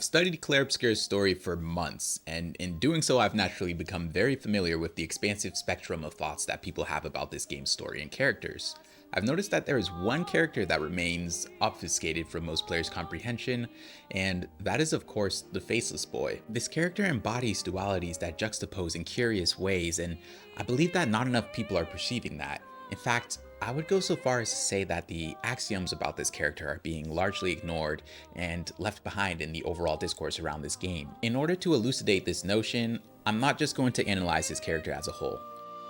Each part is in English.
studied Clair Obscur's story for months, and in doing so I've naturally become very familiar with the expansive spectrum of thoughts that people have about this game's story and characters. I've noticed that there is one character that remains obfuscated from most players' comprehension, and that is of course the Faceless Boy. This character embodies dualities that juxtapose in curious ways, and I believe that not enough people are perceiving that. In fact, I would go so far as to say that the axioms about this character are being largely ignored and left behind in the overall discourse around this game. In order to elucidate this notion, I'm not just going to analyze his character as a whole.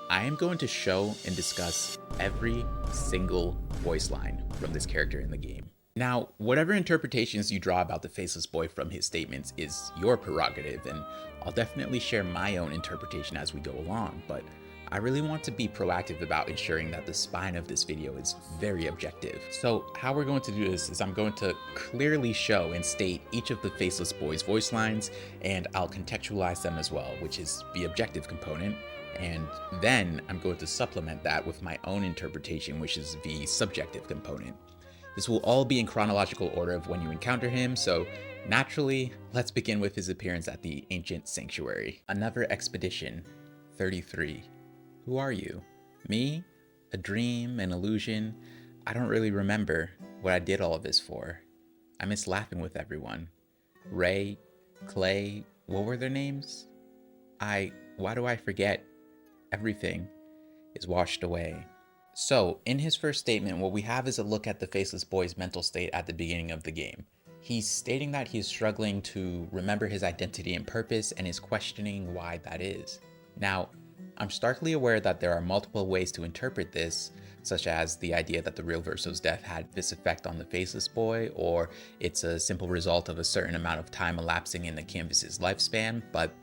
I am going to show and discuss every single voice line from this character in the game. Now, whatever interpretations you draw about the Faceless Boy from his statements is your prerogative, and I'll definitely share my own interpretation as we go along, but I really want to be proactive about ensuring that the spine of this video is very objective. So how we're going to do this is I'm going to clearly show and state each of the Faceless Boy's voice lines, and I'll contextualize them as well, which is the objective component. And then I'm going to supplement that with my own interpretation, which is the subjective component. This will all be in chronological order of when you encounter him, so naturally, let's begin with his appearance at the Ancient Sanctuary. Another expedition, 33. Who are you? Me? A dream? An illusion? I don't really remember what I did all of this for. I miss laughing with everyone. Ray, Clay, what were their names? Why do I forget? Everything is washed away. So, in his first statement, what we have is a look at the Faceless Boy's mental state at the beginning of the game. He's stating that he is struggling to remember his identity and purpose and is questioning why that is. Now, I'm starkly aware that there are multiple ways to interpret this, such as the idea that the real Verso's death had this effect on the Faceless Boy, or it's a simple result of a certain amount of time elapsing in the canvas's lifespan, but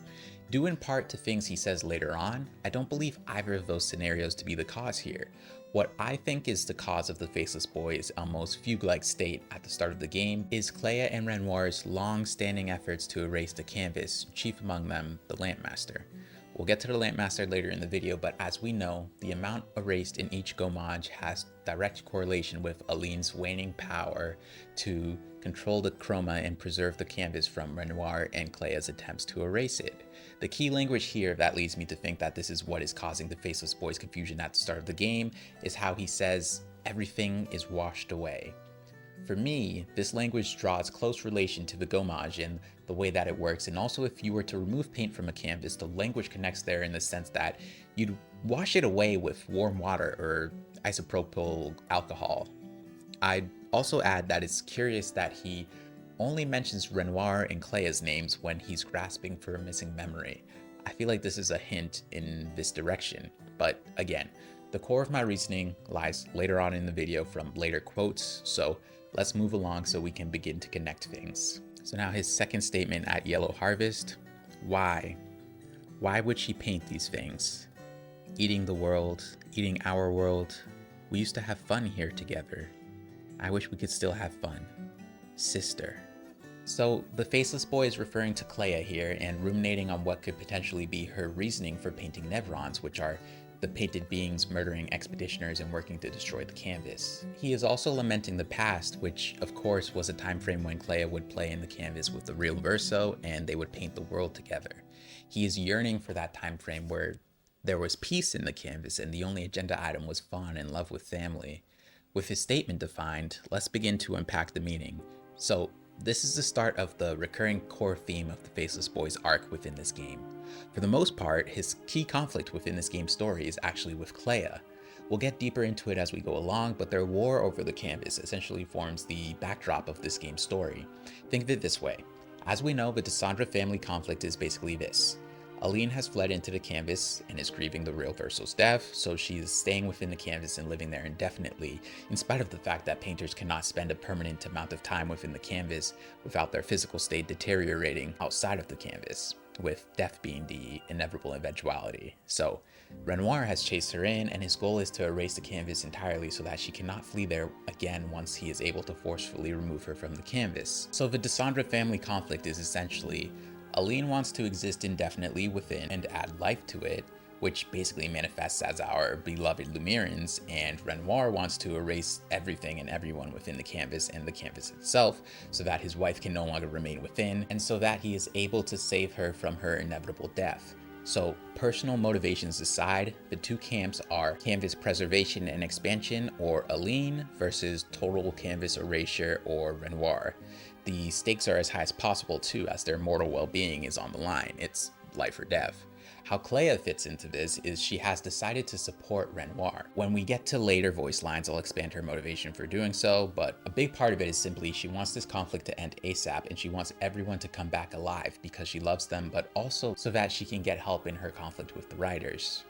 due in part to things he says later on, I don't believe either of those scenarios to be the cause here. What I think is the cause of the Faceless Boy's almost fugue-like state at the start of the game is Clair and Renoir's long-standing efforts to erase the canvas, chief among them the Lampmaster. We'll get to the Lampmaster later in the video, but as we know, the amount erased in each gommage has direct correlation with Aline's waning power to control the chroma and preserve the canvas from Renoir and Clair's attempts to erase it. The key language here that leads me to think that this is what is causing the Faceless Boy's confusion at the start of the game is how he says, everything is washed away. For me, this language draws close relation to the gommage and the way that it works, and also if you were to remove paint from a canvas, the language connects there in the sense that you'd wash it away with warm water or isopropyl alcohol. I'd also add that it's curious that he only mentions Renoir and Clair's names when he's grasping for a missing memory. I feel like this is a hint in this direction, but again, the core of my reasoning lies later on in the video from later quotes, so let's move along so we can begin to connect things. So now his second statement at Yellow Harvest. Why? Why would she paint these things? Eating the world, eating our world. We used to have fun here together. I wish we could still have fun. Sister. So the Faceless Boy is referring to Clair here and ruminating on what could potentially be her reasoning for painting Nevrons, which are the painted beings murdering expeditioners and working to destroy the canvas. He is also lamenting the past, which of course was a time frame when Clair would play in the canvas with the real Verso and they would paint the world together. He is yearning for that time frame where there was peace in the canvas and the only agenda item was fun and love with family. With his statement defined, let's begin to unpack the meaning. So this is the start of the recurring core theme of the Faceless Boy's arc within this game. For the most part, his key conflict within this game's story is actually with Clair. We'll get deeper into it as we go along, but their war over the canvas essentially forms the backdrop of this game's story. Think of it this way. As we know, the Desandra family conflict is basically this. Aline has fled into the canvas and is grieving the real Verso's death, so she is staying within the canvas and living there indefinitely, in spite of the fact that painters cannot spend a permanent amount of time within the canvas without their physical state deteriorating outside of the canvas, with death being the inevitable eventuality. So Renoir has chased her in, and his goal is to erase the canvas entirely so that she cannot flee there again once he is able to forcefully remove her from the canvas. So the Desandra family conflict is essentially Aline wants to exist indefinitely within and add life to it, which basically manifests as our beloved Lumerians, and Renoir wants to erase everything and everyone within the canvas and the canvas itself so that his wife can no longer remain within, and so that he is able to save her from her inevitable death. So, personal motivations aside, the two camps are canvas preservation and expansion, or Aline, versus total canvas erasure, or Renoir. The stakes are as high as possible too, as their mortal well-being is on the line. It's life or death. How Clair fits into this is she has decided to support Renoir. When we get to later voice lines, I'll expand her motivation for doing so, but a big part of it is simply she wants this conflict to end ASAP, and she wants everyone to come back alive because she loves them, but also so that she can get help in her conflict with the riders.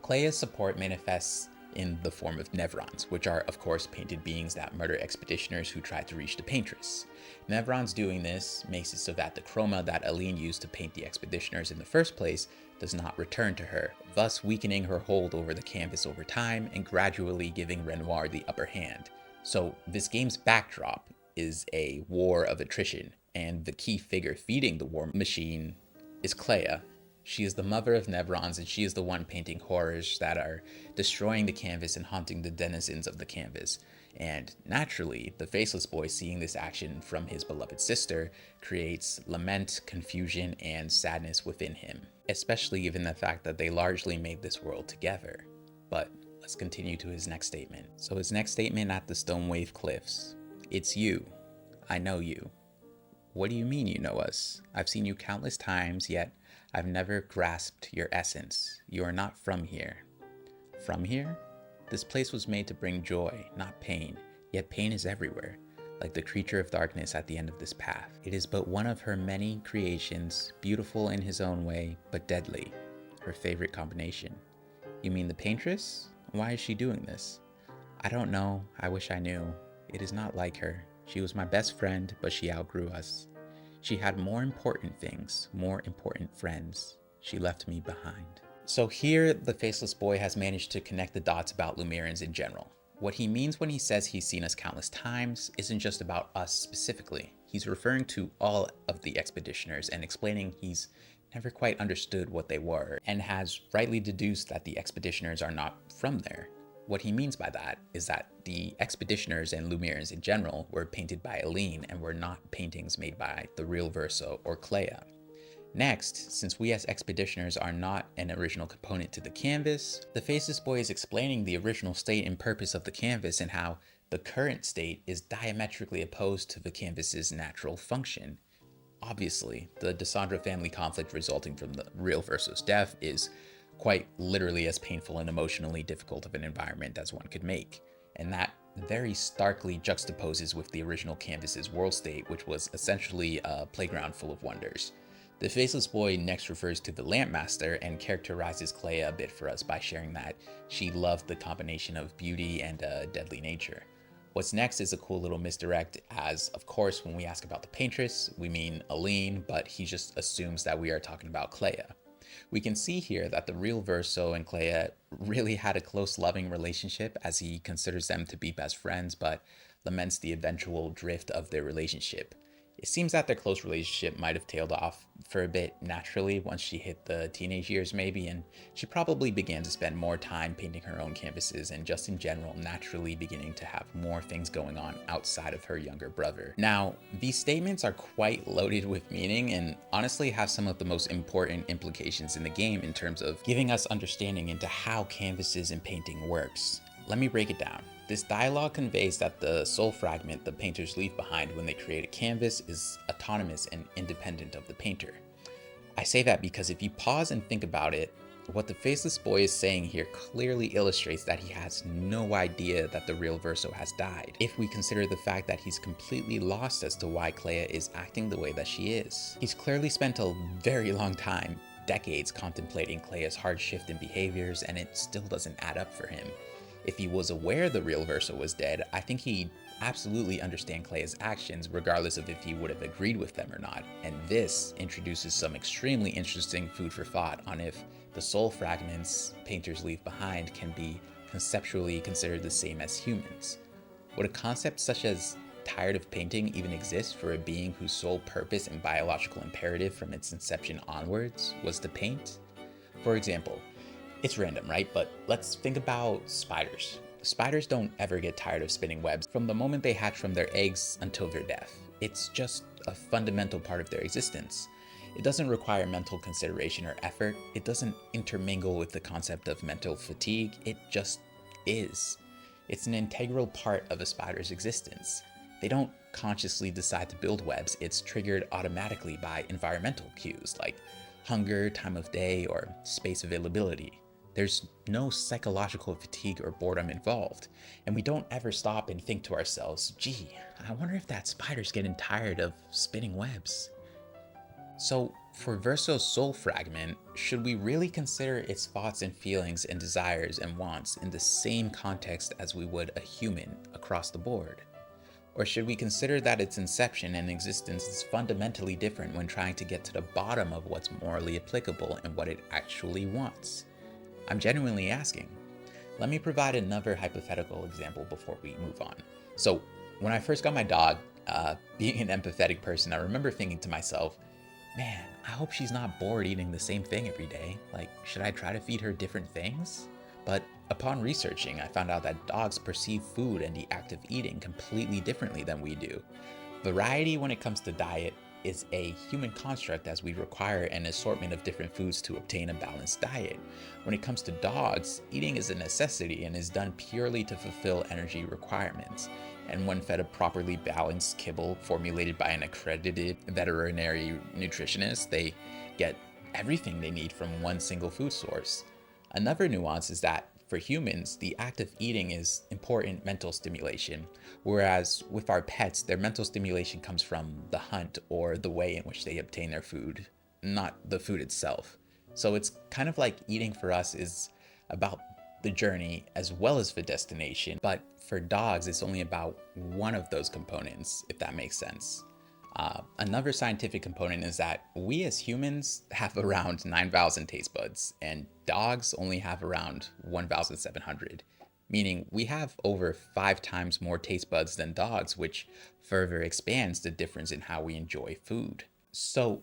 Clair's support manifests in the form of Nevrons, which are of course painted beings that murder expeditioners who try to reach the Paintress. Nevrons doing this makes it so that the chroma that Aline used to paint the expeditioners in the first place does not return to her, thus weakening her hold over the canvas over time and gradually giving Renoir the upper hand. So this game's backdrop is a war of attrition, and the key figure feeding the war machine is Clair. She is the mother of Nevrons, and she is the one painting horrors that are destroying the canvas and haunting the denizens of the canvas. And naturally, the Faceless Boy seeing this action from his beloved sister creates lament, confusion, and sadness within him, especially given the fact that they largely made this world together. But let's continue to his next statement. So his next statement at the Stonewave Cliffs. It's you. I know you. What do you mean you know us? I've seen you countless times, yet I've never grasped your essence. You are not from here. From here? This place was made to bring joy, not pain, yet pain is everywhere, like the creature of darkness at the end of this path. It is but one of her many creations, beautiful in his own way, but deadly. Her favorite combination. You mean the Paintress? Why is she doing this? I don't know. I wish I knew. It is not like her. She was my best friend, but she outgrew us. She had more important things, more important friends. She left me behind. So here, the Faceless Boy has managed to connect the dots about Lumerians in general. What he means when he says he's seen us countless times isn't just about us specifically. He's referring to all of the expeditioners and explaining he's never quite understood what they were, and has rightly deduced that the expeditioners are not from there. What he means by that is that the expeditioners and Lumerians in general were painted by Aline and were not paintings made by the real Verso or Clair. Next, since we as expeditioners are not an original component to the canvas, the Faceless Boy is explaining the original state and purpose of the canvas and how the current state is diametrically opposed to the canvas's natural function. Obviously, the Desandra family conflict resulting from the real Verso's death is quite literally as painful and emotionally difficult of an environment as one could make, and that very starkly juxtaposes with the original canvas's world state, which was essentially a playground full of wonders. The Faceless Boy next refers to the Lampmaster and characterizes Clair a bit for us by sharing that she loved the combination of beauty and a deadly nature. What's next is a cool little misdirect, as of course when we ask about the Paintress, we mean Aline, but he just assumes that we are talking about Clair. We can see here that the real Verso and Clair really had a close loving relationship, as he considers them to be best friends, but laments the eventual drift of their relationship. It seems that their close relationship might have tailed off for a bit naturally once she hit the teenage years maybe, and she probably began to spend more time painting her own canvases and just in general naturally beginning to have more things going on outside of her younger brother. Now, these statements are quite loaded with meaning and honestly have some of the most important implications in the game in terms of giving us understanding into how canvases and painting works. Let me break it down. This dialogue conveys that the soul fragment the painters leave behind when they create a canvas is autonomous and independent of the painter. I say that because if you pause and think about it, what the Faceless Boy is saying here clearly illustrates that he has no idea that the real Verso has died, if we consider the fact that he's completely lost as to why Clair is acting the way that she is. He's clearly spent a very long time, decades, contemplating Clair's hard shift in behaviors, and it still doesn't add up for him. If he was aware the real Verso was dead, I think he'd absolutely understand Clair's actions regardless of if he would have agreed with them or not, and this introduces some extremely interesting food for thought on if the soul fragments painters leave behind can be conceptually considered the same as humans. Would a concept such as tired of painting even exist for a being whose sole purpose and biological imperative from its inception onwards was to paint? For example, It's random, right? But let's think about spiders. Spiders don't ever get tired of spinning webs from the moment they hatch from their eggs until their death. It's just a fundamental part of their existence. It doesn't require mental consideration or effort. It doesn't intermingle with the concept of mental fatigue. It just is. It's an integral part of a spider's existence. They don't consciously decide to build webs. It's triggered automatically by environmental cues like hunger, time of day, or space availability. There's no psychological fatigue or boredom involved, and we don't ever stop and think to ourselves, gee, I wonder if that spider's getting tired of spinning webs. So for Verso's soul fragment, should we really consider its thoughts and feelings and desires and wants in the same context as we would a human across the board? Or should we consider that its inception and existence is fundamentally different when trying to get to the bottom of what's morally applicable and what it actually wants? I'm genuinely asking. Let me provide another hypothetical example before we move on. So when I first got my dog, being an empathetic person, I remember thinking to myself, man, I hope she's not bored eating the same thing every day. Like, should I try to feed her different things? But upon researching, I found out that dogs perceive food and the act of eating completely differently than we do. Variety when it comes to diet is a human construct, as we require an assortment of different foods to obtain a balanced diet. When it comes to dogs, eating is a necessity and is done purely to fulfill energy requirements. And when fed a properly balanced kibble formulated by an accredited veterinary nutritionist, they get everything they need from one single food source. Another nuance is that for humans, the act of eating is important mental stimulation, whereas with our pets, their mental stimulation comes from the hunt or the way in which they obtain their food, not the food itself. So it's kind of like eating for us is about the journey as well as the destination, but for dogs, it's only about one of those components, if that makes sense. Another scientific component is that we as humans have around 9,000 taste buds, and dogs only have around 1,700, meaning we have over 5 times more taste buds than dogs, which further expands the difference in how we enjoy food. So,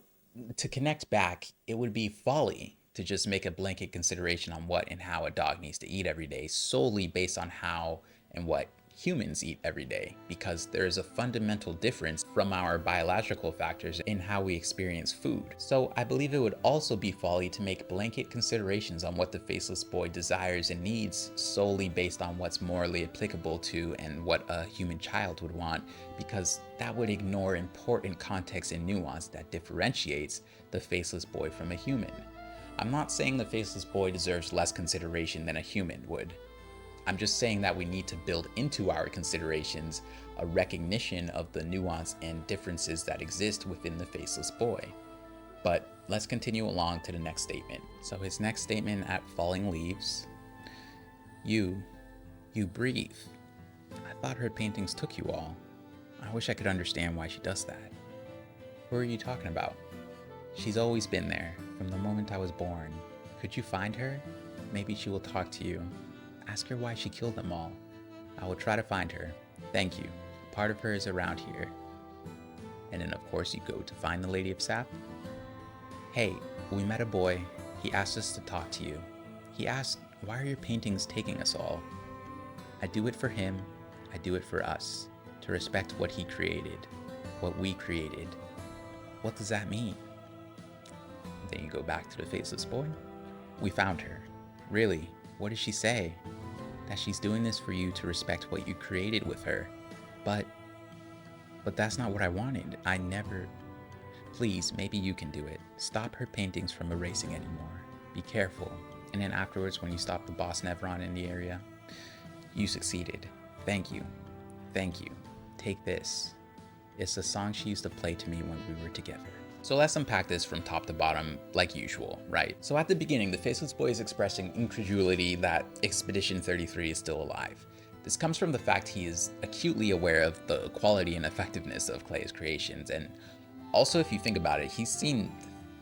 to connect back, it would be folly to just make a blanket consideration on what and how a dog needs to eat every day solely based on how and what humans eat every day, because there is a fundamental difference from our biological factors in how we experience food. So I believe it would also be folly to make blanket considerations on what the faceless boy desires and needs solely based on what's morally applicable to and what a human child would want, because that would ignore important context and nuance that differentiates the faceless boy from a human. I'm not saying the faceless boy deserves less consideration than a human would. I'm just saying that we need to build into our considerations a recognition of the nuance and differences that exist within the faceless boy. But let's continue along to the next statement. So his next statement at Falling Leaves, you breathe. I thought her paintings took you all. I wish I could understand why she does that. Who are you talking about? She's always been there, from the moment I was born. Could you find her? Maybe she will talk to you. Ask her why she killed them all. I will try to find her. Thank you. Part of her is around here. And then of course you go to find the Lady of Sap. Hey, we met a boy. He asked us to talk to you. He asked, why are your paintings taking us all? I do it for him. I do it for us. To respect what he created. What we created. What does that mean? Then you go back to the faceless boy. We found her. Really? What does she say? That she's doing this for you to respect what you created with her. But that's not what I wanted. I never... Please, maybe you can do it. Stop her paintings from erasing anymore. Be careful. And then afterwards, when you stop the boss Nevron in the area, you succeeded. Thank you. Thank you. Take this. It's the song she used to play to me when we were together. So let's unpack this from top to bottom like usual, right? So at the beginning, the faceless boy is expressing incredulity that Expedition 33 is still alive. This comes from the fact he is acutely aware of the quality and effectiveness of Clair's creations, and also if you think about it, he's seen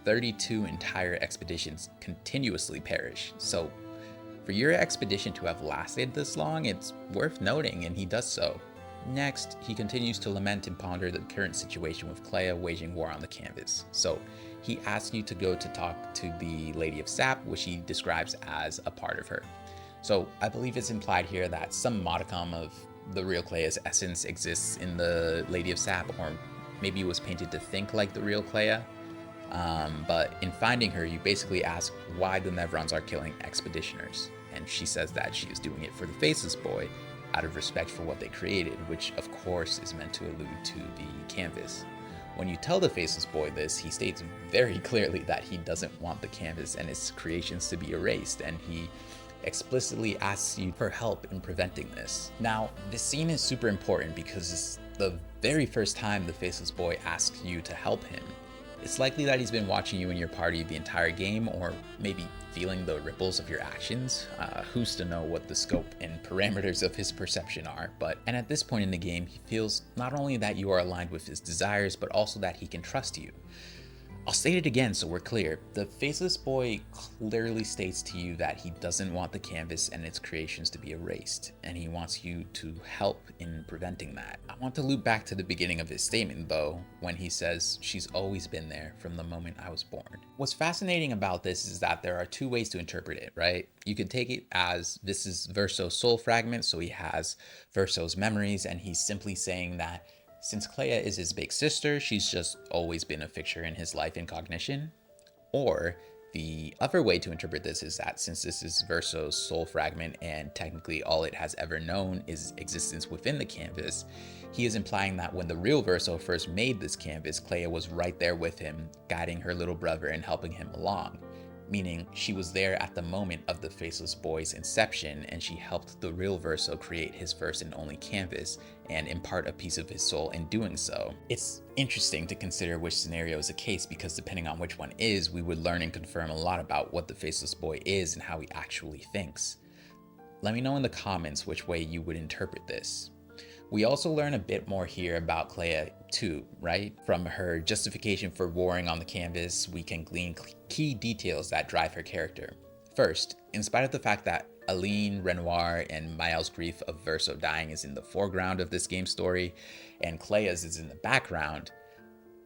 32 entire expeditions continuously perish. So for your expedition to have lasted this long, it's worth noting, and he does so. Next, he continues to lament and ponder the current situation with Clair waging war on the canvas. So he asks you to go to talk to the Lady of Sap, which he describes as a part of her. So I believe it's implied here that some modicum of the real Clair's essence exists in the Lady of Sap, or maybe it was painted to think like the real Clair. But in finding her, you basically ask why the Nevrons are killing expeditioners, and she says that she is doing it for the Faceless Boy out of respect for what they created, which of course is meant to allude to the canvas. When you tell the Faceless Boy this, he states very clearly that he doesn't want the canvas and its creations to be erased, and he explicitly asks you for help in preventing this. Now, this scene is super important because it's the very first time the Faceless Boy asks you to help him. It's likely that he's been watching you and your party the entire game, or maybe feeling the ripples of your actions. Who's to know what the scope and parameters of his perception are, and at this point in the game, he feels not only that you are aligned with his desires, but also that he can trust you. I'll state it again so we're clear. The Faceless Boy clearly states to you that he doesn't want the canvas and its creations to be erased, and he wants you to help in preventing that. I want to loop back to the beginning of his statement though, when he says, "She's always been there from the moment I was born." What's fascinating about this is that there are two ways to interpret it, right? You could take it as this is Verso's soul fragment, so he has Verso's memories, and he's simply saying that since Clair is his big sister, she's just always been a fixture in his life and cognition. Or the other way to interpret this is that since this is Verso's soul fragment and technically all it has ever known is existence within the canvas, he is implying that when the real Verso first made this canvas, Clair was right there with him, guiding her little brother and helping him along. Meaning she was there at the moment of the Faceless Boy's inception, and she helped the real Verso create his first and only canvas and impart a piece of his soul in doing so. It's interesting to consider which scenario is the case, because depending on which one is, we would learn and confirm a lot about what the Faceless Boy is and how he actually thinks. Let me know in the comments which way you would interpret this. We also learn a bit more here about Clair too, right? From her justification for warring on the canvas, we can glean key details that drive her character. First, in spite of the fact that Aline, Renoir, and Mael's grief of Verso dying is in the foreground of this game story, and Clair's is in the background,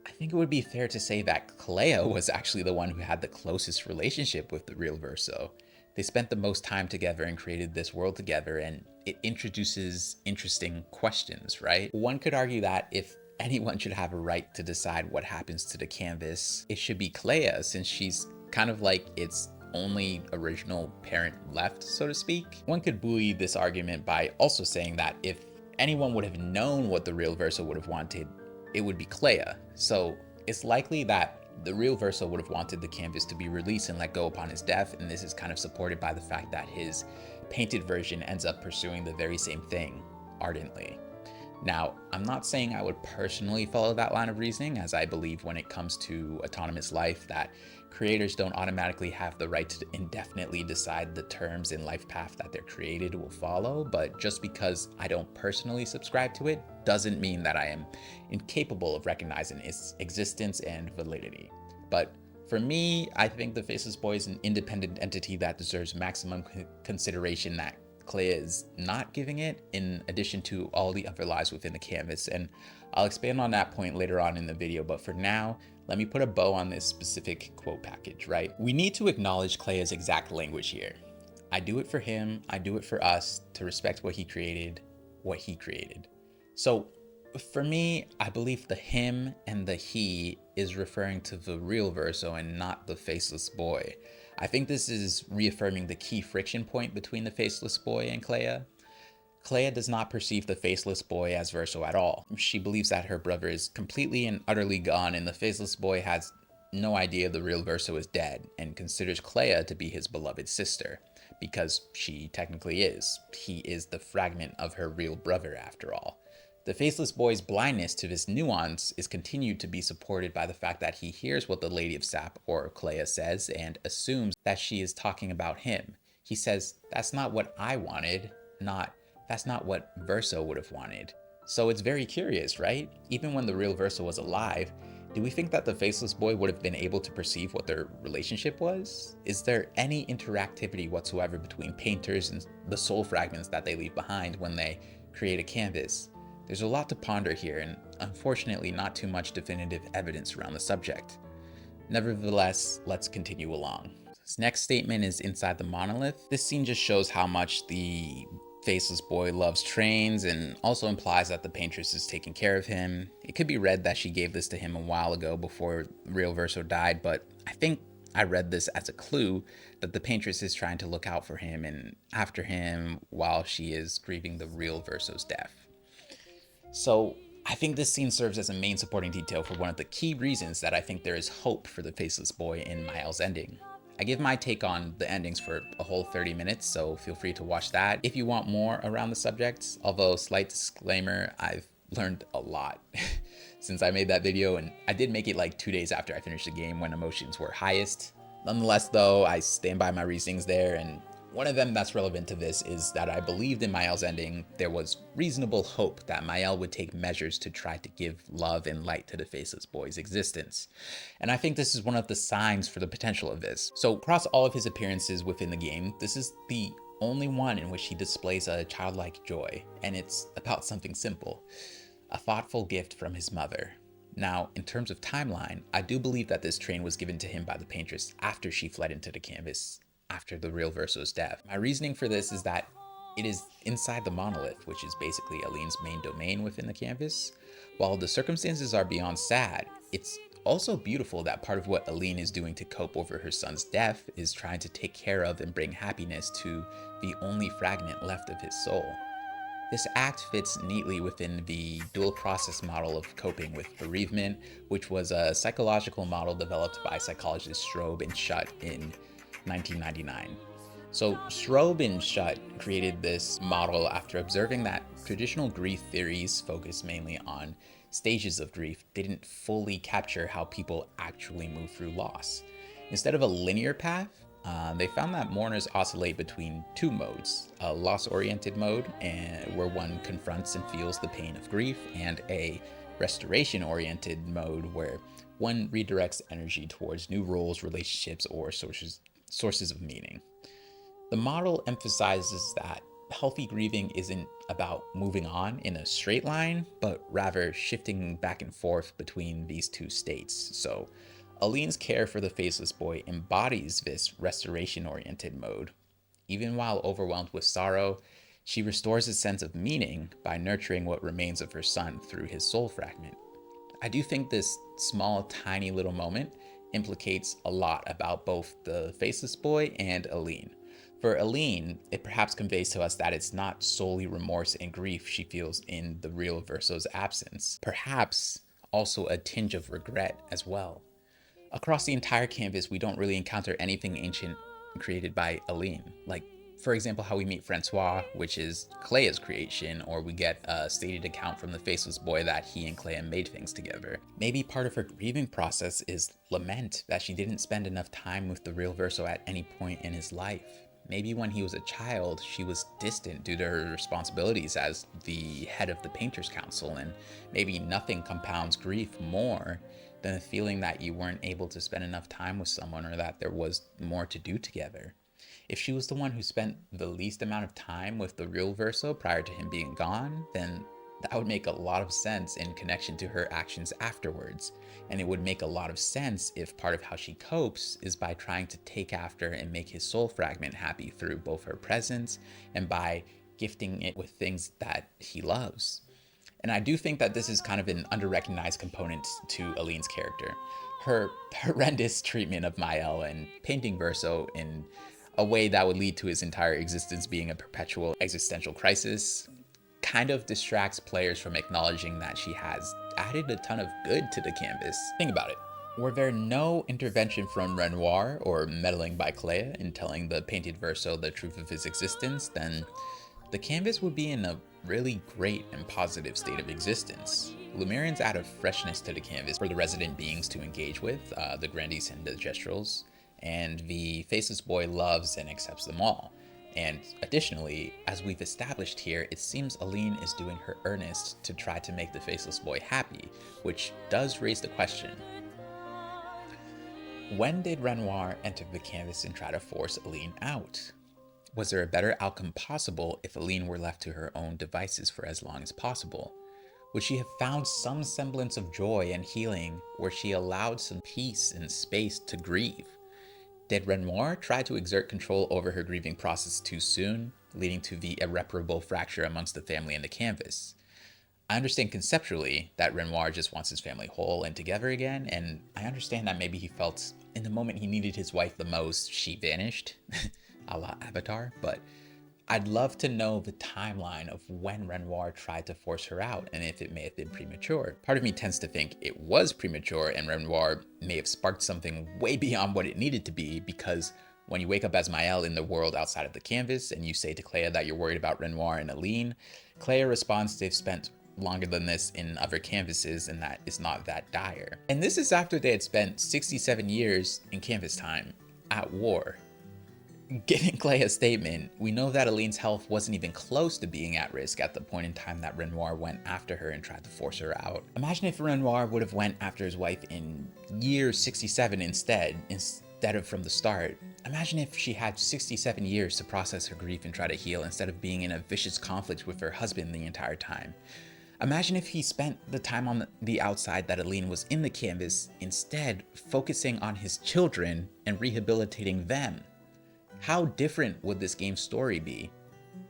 I think it would be fair to say that Clair was actually the one who had the closest relationship with the real Verso. They spent the most time together and created this world together, and it introduces interesting questions, right? One could argue that if anyone should have a right to decide what happens to the canvas, it should be Clair, since she's kind of like its only original parent left, so to speak. One could buoy this argument by also saying that if anyone would have known what the real Verso would have wanted, it would be Clair. So it's likely that the real Verso would have wanted the canvas to be released and let go upon his death, and this is kind of supported by the fact that his painted version ends up pursuing the very same thing ardently. Now, I'm not saying I would personally follow that line of reasoning, as I believe when it comes to autonomous life that creators don't automatically have the right to indefinitely decide the terms and life path that their created will follow, but just because I don't personally subscribe to it doesn't mean that I am incapable of recognizing its existence and validity. But for me, I think the Faceless Boy is an independent entity that deserves maximum consideration that Clair is not giving it, in addition to all the other lives within the canvas, and I'll expand on that point later on in the video, but for now, let me put a bow on this specific quote package, right? We need to acknowledge Clair's exact language here. I do it for him, I do it for us, to respect what he created. So for me, I believe the him and the he is referring to the real Verso and not the Faceless Boy. I think this is reaffirming the key friction point between the Faceless Boy and Clair. Clair does not perceive the Faceless Boy as Verso at all. She believes that her brother is completely and utterly gone, and the Faceless Boy has no idea the real Verso is dead, and considers Clair to be his beloved sister, because she technically is. He is the fragment of her real brother after all. The Faceless Boy's blindness to this nuance is continued to be supported by the fact that he hears what the Lady of Sap, or Clair, says and assumes that she is talking about him. He says, "That's not what I wanted," not, "That's not what Verso would have wanted." So it's very curious, right? Even when the real Verso was alive, do we think that the Faceless Boy would have been able to perceive what their relationship was? Is there any interactivity whatsoever between painters and the soul fragments that they leave behind when they create a canvas? There's a lot to ponder here, and unfortunately not too much definitive evidence around the subject. Nevertheless, let's continue along. This next statement is inside the monolith. This scene just shows how much the faceless boy loves trains and also implies that the paintress is taking care of him. It could be read that she gave this to him a while ago before real Verso died, but I think I read this as a clue that the paintress is trying to look out for him and after him while she is grieving the real Verso's death. So I think this scene serves as a main supporting detail for one of the key reasons that I think there is hope for the faceless boy in Mael's ending. I give my take on the endings for a whole 30 minutes, so feel free to watch that if you want more around the subject. Although, slight disclaimer, I've learned a lot since I made that video, and I did make it like 2 days after I finished the game when emotions were highest. Nonetheless though, I stand by my reasonings there, and one of them that's relevant to this is that I believed in Mael's ending there was reasonable hope that Mael would take measures to try to give love and light to the faceless boy's existence. And I think this is one of the signs for the potential of this. So across all of his appearances within the game, this is the only one in which he displays a childlike joy, and it's about something simple: a thoughtful gift from his mother. Now, in terms of timeline, I do believe that this train was given to him by the paintress after she fled into the canvas after the real Verso's death. My reasoning for this is that it is inside the monolith, which is basically Aline's main domain within the canvas. While the circumstances are beyond sad, it's also beautiful that part of what Aline is doing to cope over her son's death is trying to take care of and bring happiness to the only fragment left of his soul. This act fits neatly within the dual process model of coping with bereavement, which was a psychological model developed by psychologists Strobe and Schutt in 1999. So Strobe and Schutt created this model after observing that traditional grief theories focused mainly on stages of grief didn't fully capture how people actually move through loss. Instead of a linear path, they found that mourners oscillate between two modes: a loss-oriented mode, where one confronts and feels the pain of grief, and a restoration-oriented mode where one redirects energy towards new roles, relationships, or sources of meaning. The model emphasizes that healthy grieving isn't about moving on in a straight line, but rather shifting back and forth between these two states. So Aline's care for the faceless boy embodies this restoration-oriented mode. Even while overwhelmed with sorrow, she restores a sense of meaning by nurturing what remains of her son through his soul fragment. I do think this small, tiny little moment implicates a lot about both the faceless boy and Aline. For Aline, it perhaps conveys to us that it's not solely remorse and grief she feels in the real Verso's absence, perhaps also a tinge of regret as well. Across the entire canvas, we don't really encounter anything ancient created by Aline. Like, for example, how we meet Francois, which is Clair's creation, or we get a stated account from the faceless boy that he and Clair made things together. Maybe part of her grieving process is lament that she didn't spend enough time with the real Verso at any point in his life. Maybe when he was a child, she was distant due to her responsibilities as the head of the Painters Council, and maybe nothing compounds grief more than the feeling that you weren't able to spend enough time with someone or that there was more to do together. If she was the one who spent the least amount of time with the real Verso prior to him being gone, then that would make a lot of sense in connection to her actions afterwards. And it would make a lot of sense if part of how she copes is by trying to take after and make his soul fragment happy through both her presence and by gifting it with things that he loves. And I do think that this is kind of an under-recognized component to Aline's character. Her horrendous treatment of Mael and painting Verso in a way that would lead to his entire existence being a perpetual existential crisis kind of distracts players from acknowledging that she has added a ton of good to the canvas. Think about it. Were there no intervention from Renoir or meddling by Clair in telling the painted Verso the truth of his existence, then the canvas would be in a really great and positive state of existence. Lumiereans add a freshness to the canvas for the resident beings to engage with, the Grandees and the Gestrals, and the faceless boy loves and accepts them all. And additionally, as we've established here, it seems Aline is doing her earnest to try to make the faceless boy happy, which does raise the question: when did Renoir enter the canvas and try to force Aline out? Was there a better outcome possible if Aline were left to her own devices for as long as possible? Would she have found some semblance of joy and healing where she allowed some peace and space to grieve? Did Renoir try to exert control over her grieving process too soon, leading to the irreparable fracture amongst the family and the canvas? I understand conceptually that Renoir just wants his family whole and together again, and I understand that maybe he felt in the moment he needed his wife the most, she vanished, a la Avatar, but I'd love to know the timeline of when Renoir tried to force her out and if it may have been premature. Part of me tends to think it was premature and Renoir may have sparked something way beyond what it needed to be, because when you wake up as Maëlle in the world outside of the canvas and you say to Clair that you're worried about Renoir and Aline, Clair responds they've spent longer than this in other canvases and that is not that dire. And this is after they had spent 67 years in canvas time at war. Giving Clay a statement, we know that Aline's health wasn't even close to being at risk at the point in time that Renoir went after her and tried to force her out. Imagine if Renoir would have went after his wife in year 67 instead of from the start. Imagine if she had 67 years to process her grief and try to heal instead of being in a vicious conflict with her husband the entire time. Imagine if he spent the time on the outside that Aline was in the canvas, instead focusing on his children and rehabilitating them. How different would this game's story be?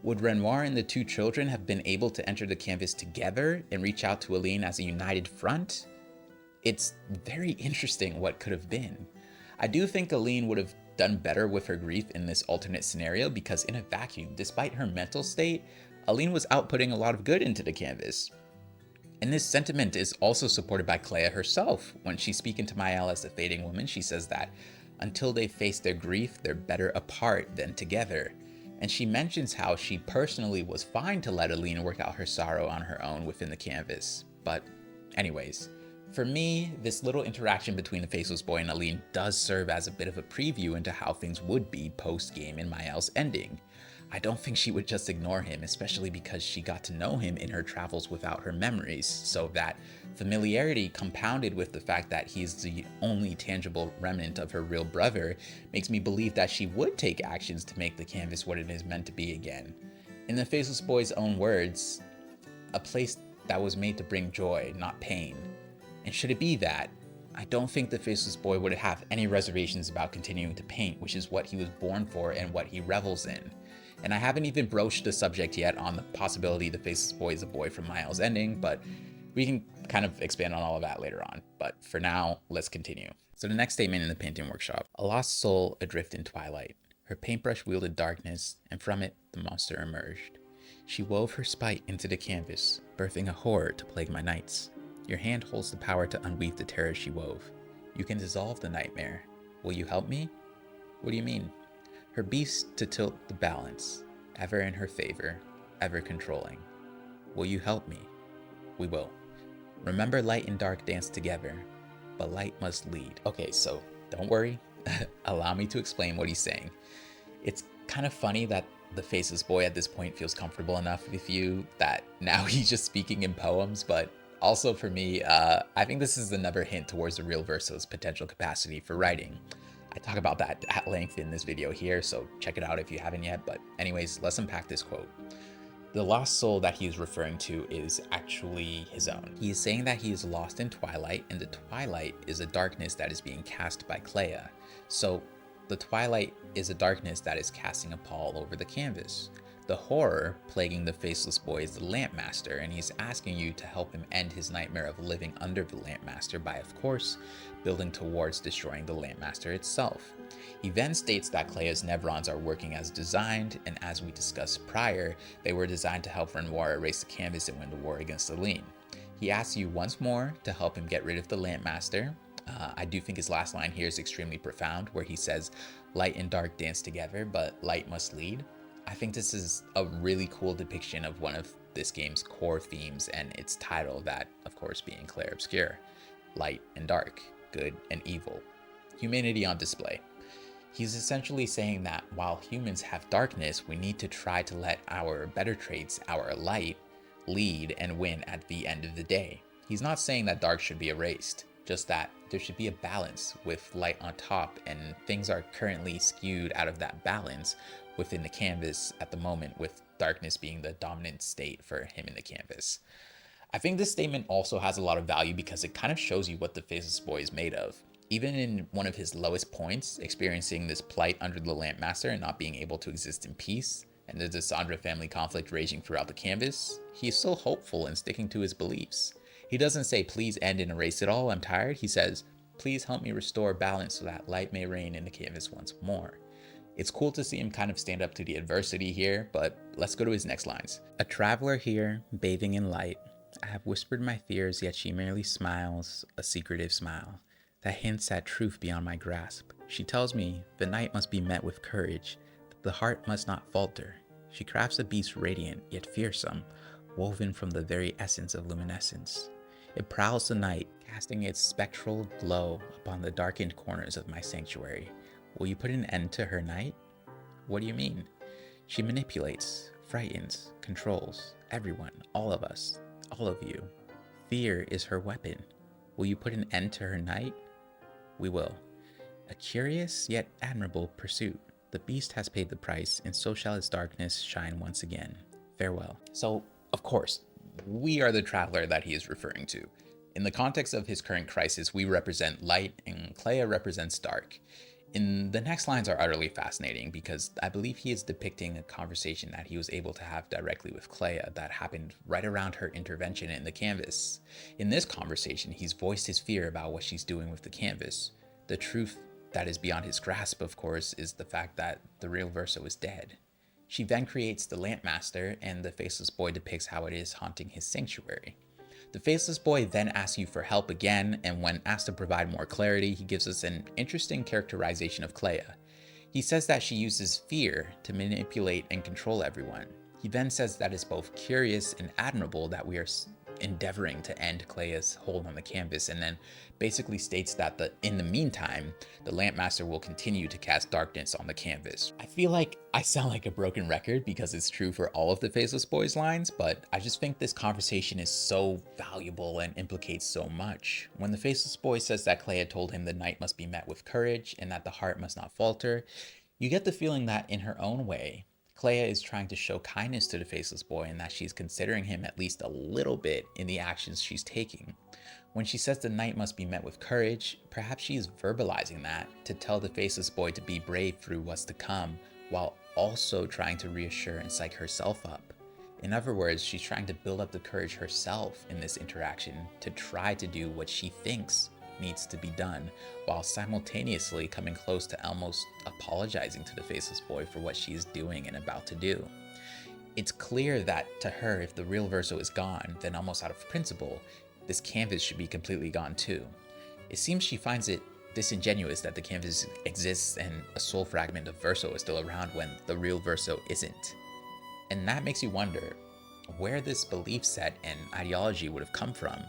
Would Renoir and the two children have been able to enter the canvas together and reach out to Aline as a united front? It's very interesting what could have been. I do think Aline would have done better with her grief in this alternate scenario because in a vacuum, despite her mental state, Aline was outputting a lot of good into the canvas. And this sentiment is also supported by Clair herself. When she's speaking to Maëlle as a fading woman, she says that until they face their grief, they're better apart than together. And she mentions how she personally was fine to let Aline work out her sorrow on her own within the canvas. But anyways, for me, this little interaction between the Faceless Boy and Aline does serve as a bit of a preview into how things would be post-game in Maëlle's ending. I don't think she would just ignore him, especially because she got to know him in her travels without her memories, so that familiarity compounded with the fact that he's the only tangible remnant of her real brother makes me believe that she would take actions to make the canvas what it is meant to be again. In the Faceless Boy's own words, a place that was made to bring joy, not pain. And should it be that, I don't think the Faceless Boy would have any reservations about continuing to paint, which is what he was born for and what he revels in. And I haven't even broached the subject yet on the possibility the Faceless Boy is a boy from Maëlle's ending, but we can kind of expand on all of that later on. But for now, let's continue. So the next statement in the painting workshop: a lost soul adrift in twilight. Her paintbrush wielded darkness, and from it the monster emerged. She wove her spite into the canvas, birthing a horror to plague my nights. Your hand holds the power to unweave the terror she wove. You can dissolve the nightmare. Will you help me? What do you mean? Her beast to tilt the balance, ever in her favor, ever controlling. Will you help me? We will. Remember, light and dark dance together, but light must lead. Okay, so don't worry. Allow me to explain what he's saying. It's kind of funny that the Faceless Boy at this point feels comfortable enough with you that now he's just speaking in poems, but also for me, I think this is another hint towards the real Verso's potential capacity for writing. I talk about that at length in this video here, so check it out if you haven't yet. But anyways, let's unpack this quote. The lost soul that he is referring to is actually his own. He is saying that he is lost in twilight, and the twilight is a darkness that is being cast by Clair. So the twilight is a darkness that is casting a pall over the canvas. The horror plaguing the Faceless Boy is the Lampmaster, and he's asking you to help him end his nightmare of living under the Lampmaster by, of course, building towards destroying the Lampmaster itself. He then states that Clair's Nevrons are working as designed, and as we discussed prior, they were designed to help Renoir erase the canvas and win the war against Aline. He asks you once more to help him get rid of the Lampmaster. I do think his last line here is extremely profound, where he says, light and dark dance together, but light must lead. I think this is a really cool depiction of one of this game's core themes and its title, that of course being Clair Obscur, light and dark, good and evil, humanity on display. He's essentially saying that while humans have darkness, we need to try to let our better traits, our light, lead and win at the end of the day. He's not saying that dark should be erased, just that there should be a balance with light on top, and things are currently skewed out of that balance within the canvas at the moment, with darkness being the dominant state for him in the canvas. I think this statement also has a lot of value because it kind of shows you what the Faceless Boy is made of. Even in one of his lowest points, experiencing this plight under the Lampmaster and not being able to exist in peace, and the Dysandra family conflict raging throughout the canvas, he is still hopeful and sticking to his beliefs. He doesn't say, please end and erase it all, I'm tired. He says, please help me restore balance so that light may reign in the canvas once more. It's cool to see him kind of stand up to the adversity here, but let's go to his next lines. A traveler here, bathing in light. I have whispered my fears, yet she merely smiles, a secretive smile that hints at truth beyond my grasp. She tells me the night must be met with courage, that the heart must not falter. She crafts a beast radiant, yet fearsome, woven from the very essence of luminescence. It prowls the night, casting its spectral glow upon the darkened corners of my sanctuary. Will you put an end to her night? What do you mean? She manipulates, frightens, controls everyone, all of us, all of you. Fear is her weapon. Will you put an end to her night? We will. A curious yet admirable pursuit. The beast has paid the price, and so shall its darkness shine once again. Farewell. So, of course, we are the traveler that he is referring to. In the context of his current crisis, we represent light, and Clair represents dark. And the next lines are utterly fascinating because I believe he is depicting a conversation that he was able to have directly with Clair that happened right around her intervention in the canvas. In this conversation, he's voiced his fear about what she's doing with the canvas. The truth that is beyond his grasp, of course, is the fact that the real Verso is dead. She then creates the Lampmaster, and the Faceless Boy depicts how it is haunting his sanctuary. The Faceless Boy then asks you for help again, and when asked to provide more clarity, he gives us an interesting characterization of Clair. He says that she uses fear to manipulate and control everyone. He then says that it's both curious and admirable that we are endeavoring to end Clair's hold on the canvas, and then basically states that in the meantime, the Lampmaster will continue to cast darkness on the canvas. I feel like I sound like a broken record because it's true for all of the Faceless Boys lines, but I just think this conversation is so valuable and implicates so much. When the Faceless Boy says that Clair told him the night must be met with courage and that the heart must not falter, you get the feeling that in her own way, Clair is trying to show kindness to the Faceless Boy and that she's considering him at least a little bit in the actions she's taking. When she says the night must be met with courage, perhaps she is verbalizing that to tell the Faceless Boy to be brave through what's to come, while also trying to reassure and psych herself up. In other words, she's trying to build up the courage herself in this interaction to try to do what she thinks needs to be done, while simultaneously coming close to almost apologizing to the Faceless Boy for what she is doing and about to do. It's clear that to her, if the real Verso is gone, then almost out of principle, this canvas should be completely gone too. It seems she finds it disingenuous that the canvas exists and a soul fragment of Verso is still around when the real Verso isn't. And that makes you wonder where this belief set and ideology would have come from.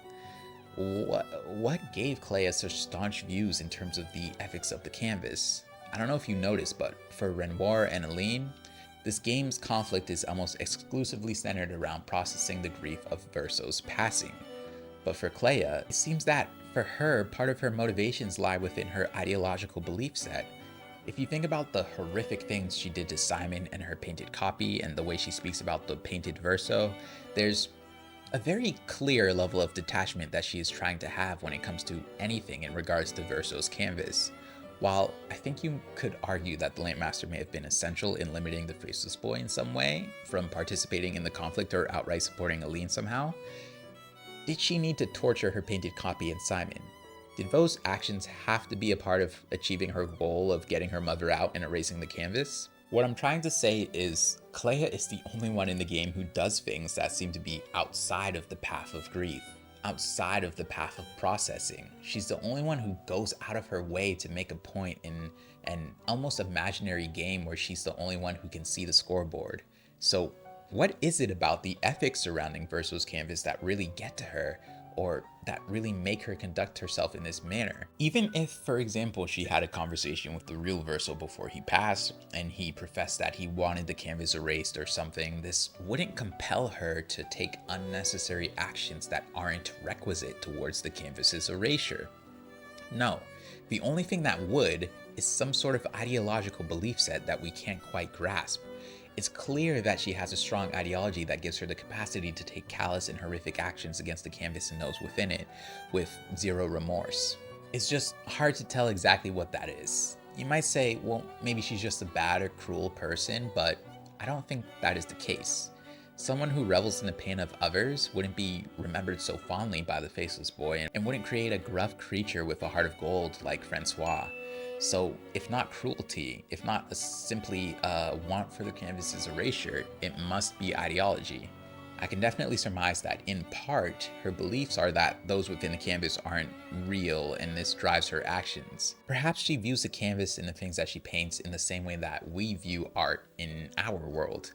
What gave Clair such staunch views in terms of the ethics of the canvas? I don't know if you noticed, but for Renoir and Aline, this game's conflict is almost exclusively centered around processing the grief of Verso's passing. But for Clair, it seems that for her, part of her motivations lie within her ideological belief set. If you think about the horrific things she did to Simon and her painted copy and the way she speaks about the painted Verso, there's a very clear level of detachment that she is trying to have when it comes to anything in regards to Verso's canvas. While I think you could argue that the Lampmaster may have been essential in limiting the Faceless Boy in some way from participating in the conflict or outright supporting Aline somehow, did she need to torture her painted copy and Simon? Did those actions have to be a part of achieving her goal of getting her mother out and erasing the canvas? What I'm trying to say is Clair is the only one in the game who does things that seem to be outside of the path of grief, outside of the path of processing. She's the only one who goes out of her way to make a point in an almost imaginary game where she's the only one who can see the scoreboard. So what is it about the ethics surrounding Verso's canvas that really get to her, or that really make her conduct herself in this manner? Even if, for example, she had a conversation with the real Verso before he passed, and he professed that he wanted the canvas erased or something, this wouldn't compel her to take unnecessary actions that aren't requisite towards the canvas's erasure. No, the only thing that would is some sort of ideological belief set that we can't quite grasp. It's clear that she has a strong ideology that gives her the capacity to take callous and horrific actions against the canvas and those within it with zero remorse. It's just hard to tell exactly what that is. You might say, well, maybe she's just a bad or cruel person, but I don't think that is the case. Someone who revels in the pain of others wouldn't be remembered so fondly by the Faceless Boy and wouldn't create a gruff creature with a heart of gold like Francois. So, if not cruelty, if not simply a want for the canvas's erasure, it must be ideology. I can definitely surmise that, in part, her beliefs are that those within the canvas aren't real and this drives her actions. Perhaps she views the canvas and the things that she paints in the same way that we view art in our world.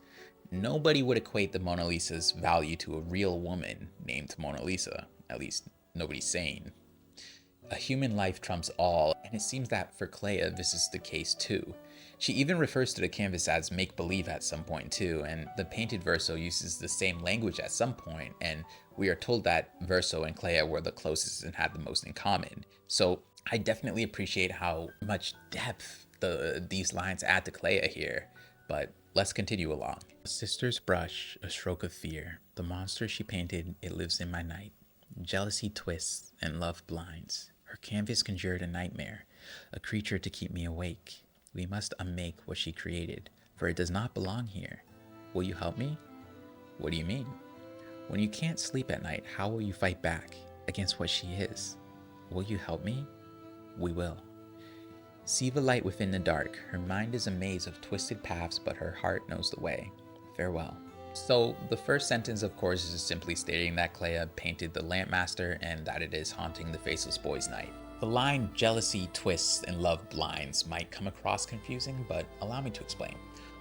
Nobody would equate the Mona Lisa's value to a real woman named Mona Lisa, at least nobody sane. A human life trumps all, and it seems that for Clair this is the case too. She even refers to the canvas as make-believe at some point too, and the painted Verso uses the same language at some point, and we are told that Verso and Clair were the closest and had the most in common. So I definitely appreciate how much depth these lines add to Clair here, but let's continue along. A sister's brush, a stroke of fear. The monster she painted, it lives in my night. Jealousy twists and love blinds. Her canvas conjured a nightmare, a creature to keep me awake. We must unmake what she created, for it does not belong here. Will you help me? What do you mean? When you can't sleep at night, how will you fight back against what she is? Will you help me? We will. See the light within the dark. Her mind is a maze of twisted paths, but her heart knows the way. Farewell. So the first sentence, of course, is simply stating that Clair painted the Lampmaster and that it is haunting the Faceless Boy's night. The line jealousy twists and love blinds might come across confusing, but allow me to explain.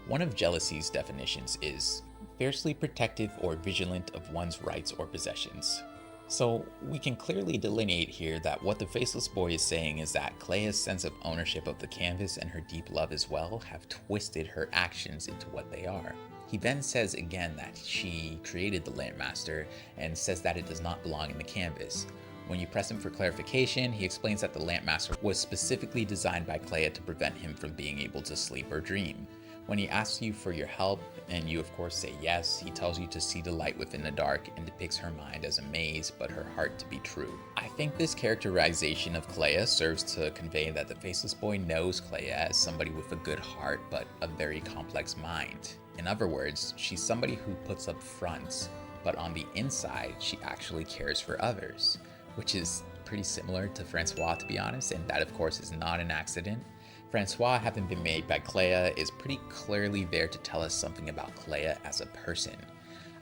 One of jealousy's definitions is fiercely protective or vigilant of one's rights or possessions. So we can clearly delineate here that what the Faceless Boy is saying is that Clair's sense of ownership of the canvas and her deep love as well have twisted her actions into what they are. He then says again that she created the Lampmaster and says that it does not belong in the canvas. When you press him for clarification, he explains that the Lampmaster was specifically designed by Clair to prevent him from being able to sleep or dream. When he asks you for your help, and you of course say yes, he tells you to see the light within the dark and depicts her mind as a maze, but her heart to be true. I think this characterization of Clair serves to convey that the Faceless Boy knows Clair as somebody with a good heart, but a very complex mind. In other words, she's somebody who puts up fronts, but on the inside, she actually cares for others, which is pretty similar to Francois, to be honest, and that of course is not an accident. Francois, having been made by Clair, is pretty clearly there to tell us something about Clair as a person.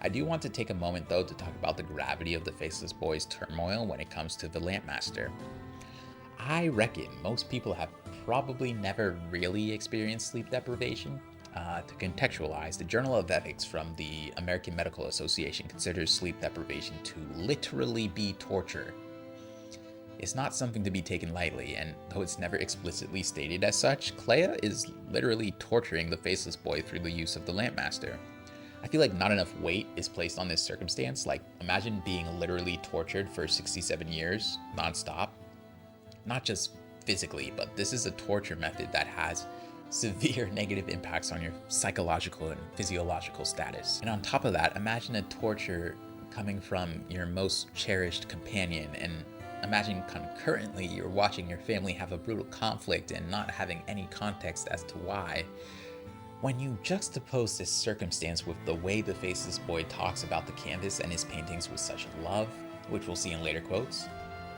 I do want to take a moment though to talk about the gravity of the Faceless Boy's turmoil when it comes to the Lampmaster. I reckon most people have probably never really experienced sleep deprivation. To contextualize, the Journal of Ethics from the American Medical Association considers sleep deprivation to literally be torture. It's not something to be taken lightly, and though it's never explicitly stated as such, Clair is literally torturing the Faceless Boy through the use of the Lampmaster. I feel like not enough weight is placed on this circumstance. Like, imagine being literally tortured for 67 years, non-stop. Not just physically, but this is a torture method that has severe negative impacts on your psychological and physiological status. And on top of that, imagine a torture coming from your most cherished companion, and imagine concurrently you're watching your family have a brutal conflict and not having any context as to why. When you juxtapose this circumstance with the way the Faceless Boy talks about the canvas and his paintings with such love, which we'll see in later quotes,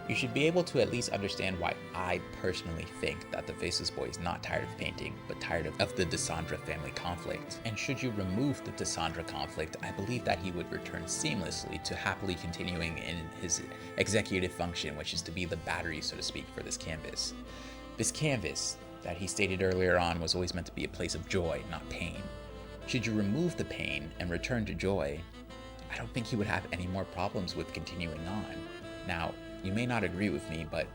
you should be able to at least understand why I personally think that the Faceless Boy is not tired of painting, but tired of the Desandra family conflict. And should you remove the Desandra conflict, I believe that he would return seamlessly to happily continuing in his executive function, which is to be the battery, so to speak, for this canvas. This canvas, that he stated earlier on, was always meant to be a place of joy, not pain. Should you remove the pain and return to joy, I don't think he would have any more problems with continuing on. Now, you may not agree with me, but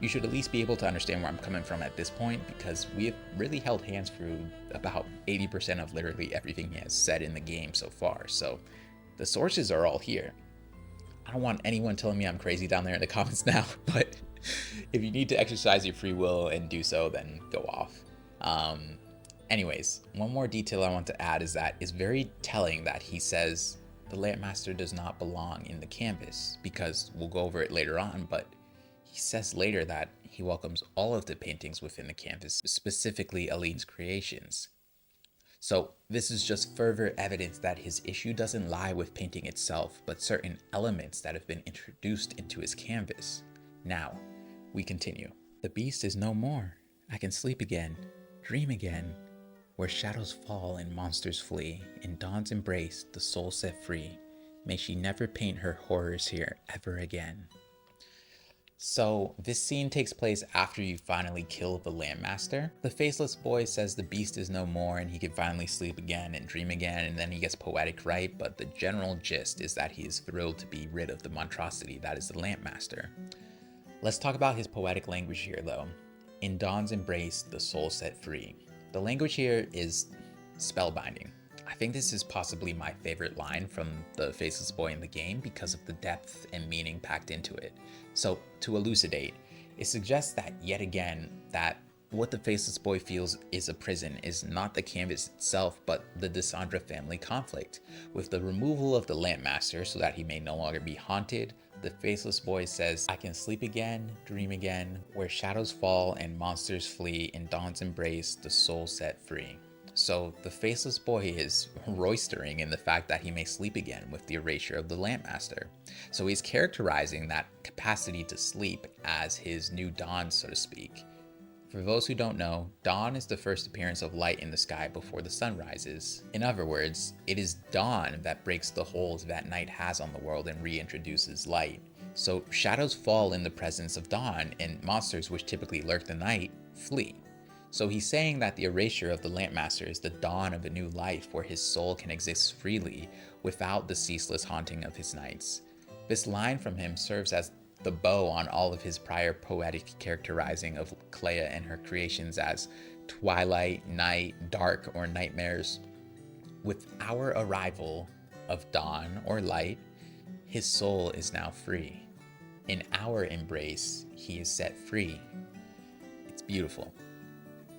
you should at least be able to understand where I'm coming from at this point, because we have really held hands through about 80% of literally everything he has said in the game so far, so the sources are all here. I don't want anyone telling me I'm crazy down there in the comments now, but if you need to exercise your free will and do so, then go off. Anyways, one more detail I want to add is that it's very telling that he says the Lampmaster does not belong in the canvas, because we'll go over it later on, but he says later that he welcomes all of the paintings within the canvas, specifically Aline's creations. So this is just further evidence that his issue doesn't lie with painting itself, but certain elements that have been introduced into his canvas. Now, we continue. The beast is no more. I can sleep again, dream again, where shadows fall and monsters flee. In dawn's embrace, the soul set free. May she never paint her horrors here ever again. So this scene takes place after you finally kill the Lampmaster. The faceless boy says the beast is no more and he can finally sleep again and dream again, and then he gets poetic right, but the general gist is that he is thrilled to be rid of the monstrosity that is the Lampmaster. Let's talk about his poetic language here though. In dawn's embrace, the soul set free. The language here is spellbinding. I think this is possibly my favorite line from the faceless boy in the game because of the depth and meaning packed into it. So to elucidate, it suggests that yet again that what the faceless boy feels is a prison is not the canvas itself, but the Desandra family conflict. With the removal of the Lampmaster so that he may no longer be haunted, the faceless boy says, I can sleep again, dream again, where shadows fall and monsters flee, in dawn's embrace, the soul set free. So the faceless boy is roistering in the fact that he may sleep again with the erasure of the Lampmaster. So he's characterizing that capacity to sleep as his new dawn, so to speak. For those who don't know, dawn is the first appearance of light in the sky before the sun rises. In other words, it is dawn that breaks the holes that night has on the world and reintroduces light. So shadows fall in the presence of dawn, and monsters which typically lurk the night flee. So he's saying that the erasure of the Lampmaster is the dawn of a new life where his soul can exist freely without the ceaseless haunting of his nights. This line from him serves as the bow on all of his prior poetic characterizing of Clair and her creations as twilight, night, dark, or nightmares. With our arrival of dawn or light, his soul is now free. In our embrace, he is set free. It's beautiful.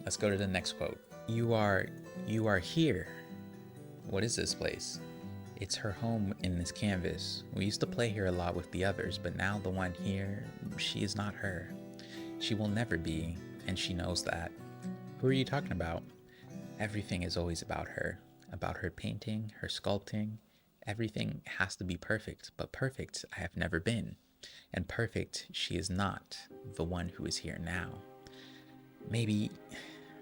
Let's go to the next quote. You are here. What is this place? It's her home in this canvas. We used to play here a lot with the others, but now the one here, she is not her. She will never be, and she knows that. Who are you talking about? Everything is always about her painting, her sculpting. Everything has to be perfect, but perfect I have never been. And perfect she is not, the one who is here now. Maybe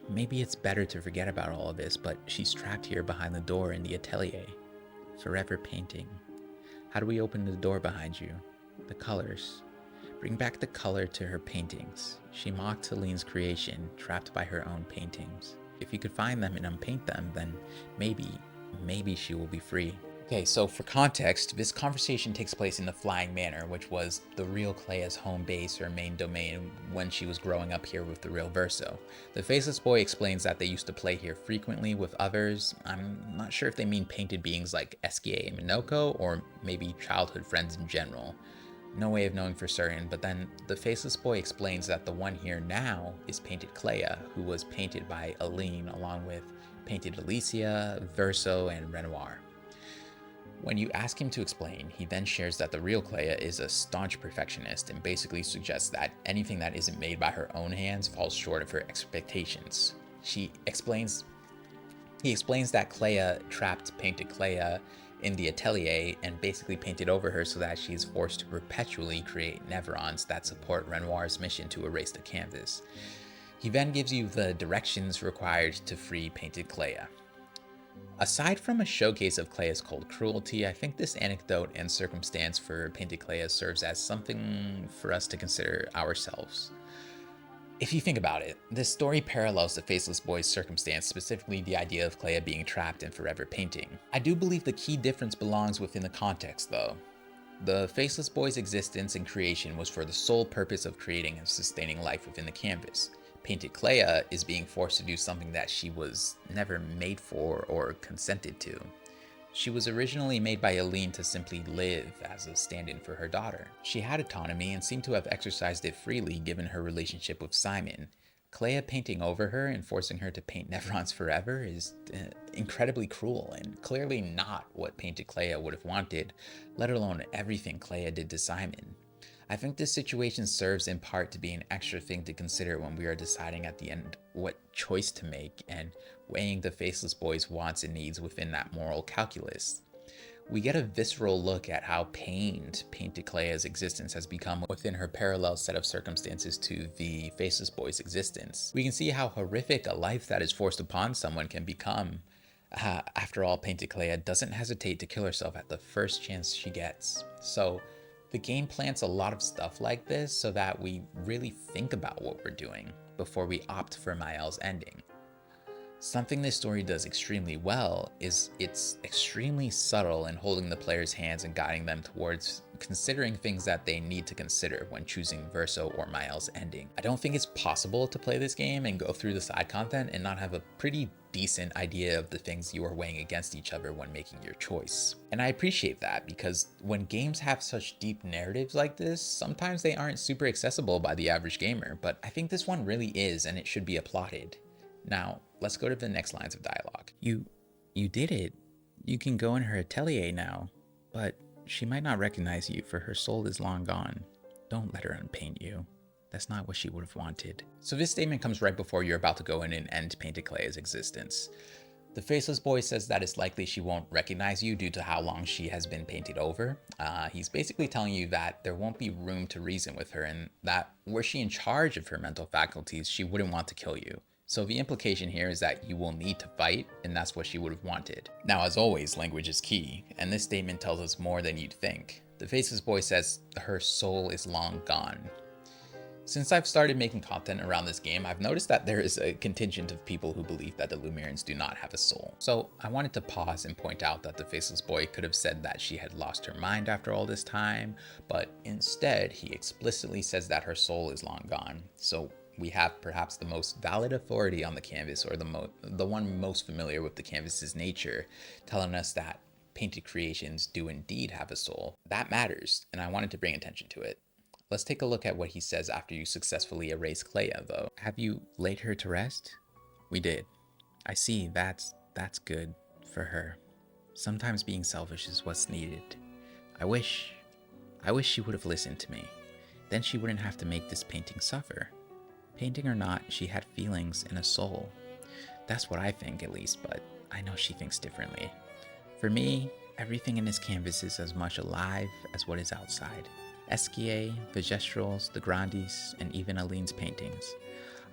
it's better to forget about all of this, but she's trapped here behind the door in the atelier, forever painting. How do we open the door behind you? The colors. Bring back the color to her paintings. She mocked Aline's creation, trapped by her own paintings. If you could find them and unpaint them, then maybe she will be free. Okay, so for context, this conversation takes place in the Flying Manor, which was the real Clair's home base or main domain when she was growing up here with the real Verso. The faceless boy explains that they used to play here frequently with others. I'm not sure if they mean painted beings like Eskie and Minoko, or maybe childhood friends in general. No way of knowing for certain, but then the faceless boy explains that the one here now is painted Clair, who was painted by Aline along with painted Alicia, Verso, and Renoir. When you ask him to explain, he then shares that the real Clair is a staunch perfectionist and basically suggests that anything that isn't made by her own hands falls short of her expectations. He explains that Clair trapped painted Clair in the atelier and basically painted over her so that she is forced to perpetually create nevrons that support Renoir's mission to erase the canvas. He then gives you the directions required to free painted Clair. Aside from a showcase of Clair's cold cruelty, I think this anecdote and circumstance for painted Clair serves as something for us to consider ourselves. If you think about it, this story parallels the faceless boy's circumstance, specifically the idea of Clair being trapped and forever painting. I do believe the key difference belongs within the context though. The faceless boy's existence and creation was for the sole purpose of creating and sustaining life within the canvas. Painted Clair is being forced to do something that she was never made for or consented to. She was originally made by Aline to simply live as a stand-in for her daughter. She had autonomy and seemed to have exercised it freely given her relationship with Simon. Clea painting over her and forcing her to paint Neverons forever is incredibly cruel and clearly not what Painted Clea would have wanted, let alone everything Clea did to Simon. I think this situation serves in part to be an extra thing to consider when we are deciding at the end what choice to make and weighing the Faceless Boy's wants and needs within that moral calculus. We get a visceral look at how pained Painted Clea's existence has become within her parallel set of circumstances to the Faceless Boy's existence. We can see how horrific a life that is forced upon someone can become. After all, Painted Clea doesn't hesitate to kill herself at the first chance she gets. So the game plants a lot of stuff like this so that we really think about what we're doing before we opt for Mael's ending. Something this story does extremely well is it's extremely subtle in holding the player's hands and guiding them towards considering things that they need to consider when choosing Verso or Mael's ending. I don't think it's possible to play this game and go through the side content and not have a pretty decent idea of the things you are weighing against each other when making your choice. And I appreciate that because when games have such deep narratives like this, sometimes they aren't super accessible by the average gamer, but I think this one really is and it should be applauded. Now, let's go to the next lines of dialogue. You did it. You can go in her atelier now, but she might not recognize you for her soul is long gone. Don't let her unpaint you. That's not what she would have wanted. So this statement comes right before you're about to go in and end Painted Clea's existence. The Faceless Boy says that it's likely she won't recognize you due to how long she has been painted over. He's basically telling you that there won't be room to reason with her and that were she in charge of her mental faculties, she wouldn't want to kill you. So the implication here is that you will need to fight, and that's what she would have wanted. Now, as always, language is key, and this statement tells us more than you'd think. The Faceless Boy says her soul is long gone. Since I've started making content around this game, I've noticed that there is a contingent of people who believe that the Lumierans do not have a soul. So I wanted to pause and point out that the Faceless Boy could have said that she had lost her mind after all this time, but instead he explicitly says that her soul is long gone. So we have perhaps the most valid authority on the canvas, or the one most familiar with the canvas's nature, telling us that painted creations do indeed have a soul. That matters, and I wanted to bring attention to it. Let's take a look at what he says after you successfully erase Clea, though. Have you laid her to rest? We did. I see, that's good for her. Sometimes being selfish is what's needed. I wish she would have listened to me. Then she wouldn't have to make this painting suffer. Painting or not, she had feelings and a soul. That's what I think, at least, but I know she thinks differently. For me, everything in this canvas is as much alive as what is outside. Esquier, the Gestrals, the Grandes, and even Aline's paintings.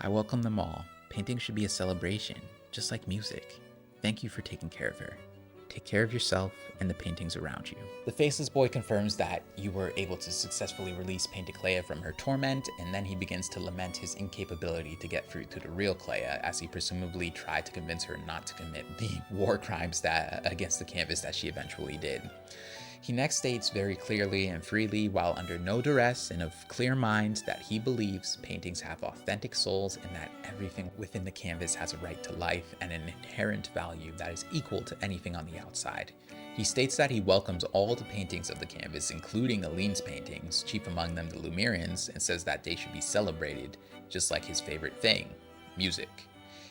I welcome them all. Painting should be a celebration, just like music. Thank you for taking care of her. Take care of yourself and the paintings around you. The Faceless Boy confirms that you were able to successfully release Painted Clea from her torment, and then he begins to lament his incapability to get through to the real Clea, as he presumably tried to convince her not to commit the war crimes against the canvas that she eventually did. He next states very clearly and freely, while under no duress and of clear mind, that he believes paintings have authentic souls and that everything within the canvas has a right to life and an inherent value that is equal to anything on the outside. He states that he welcomes all the paintings of the canvas, including Aline's paintings, chief among them the Lumerians, and says that they should be celebrated, just like his favorite thing, music.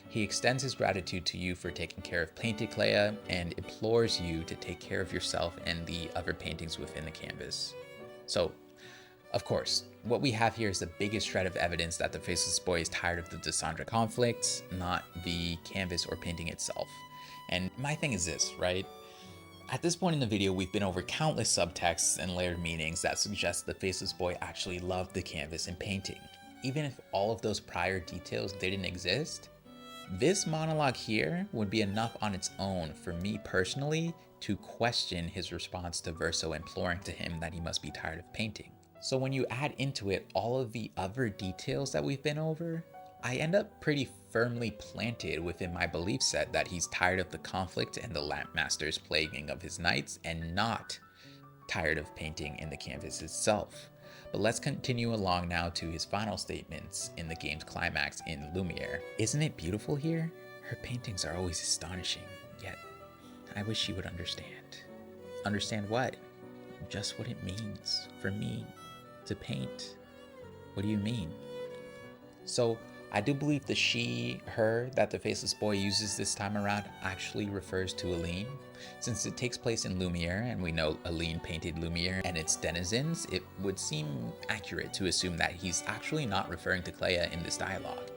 He extends his gratitude to you for taking care of Painted Clea and implores you to take care of yourself and the other paintings within the canvas. So, of course, what we have here is the biggest shred of evidence that the Faceless Boy is tired of the Dysandra conflict, not the canvas or painting itself. And my thing is this, right? At this point in the video, we've been over countless subtexts and layered meanings that suggest the Faceless Boy actually loved the canvas and painting. Even if all of those prior details didn't exist, this monologue here would be enough on its own for me personally to question his response to Verso imploring to him that he must be tired of painting. So when you add into it all of the other details that we've been over, I end up pretty firmly planted within my belief set that he's tired of the conflict and the Lampmaster's plaguing of his knights and not tired of painting in the canvas itself. But let's continue along now to his final statements in the game's climax in Lumiere. Isn't it beautiful here? Her paintings are always astonishing, yet I wish she would understand. Understand what? Just what it means for me to paint. What do you mean? So I do believe the she, her that the faceless boy uses this time around actually refers to Aline. Since it takes place in Lumiere and we know Aline painted Lumiere and its denizens, it would seem accurate to assume that he's actually not referring to Clair in this dialogue.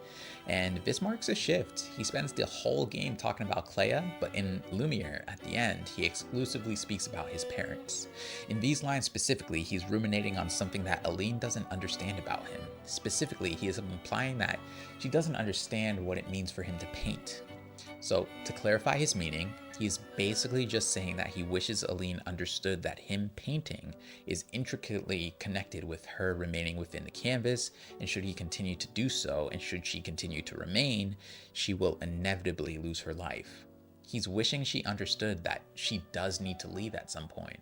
And this marks a shift. He spends the whole game talking about Clair, but in Lumiere, at the end, he exclusively speaks about his parents. In these lines specifically, he's ruminating on something that Aline doesn't understand about him. Specifically, he is implying that she doesn't understand what it means for him to paint. So, to clarify his meaning, he's basically just saying that he wishes Aline understood that him painting is intricately connected with her remaining within the canvas, and should he continue to do so, and should she continue to remain, she will inevitably lose her life. He's wishing she understood that she does need to leave at some point.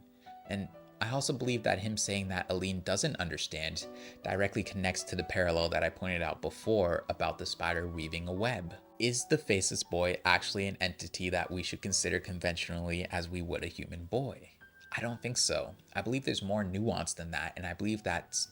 And I also believe that him saying that Aline doesn't understand directly connects to the parallel that I pointed out before about the spider weaving a web. Is the faceless boy actually an entity that we should consider conventionally as we would a human boy? I don't think so. I believe there's more nuance than that, and I believe that's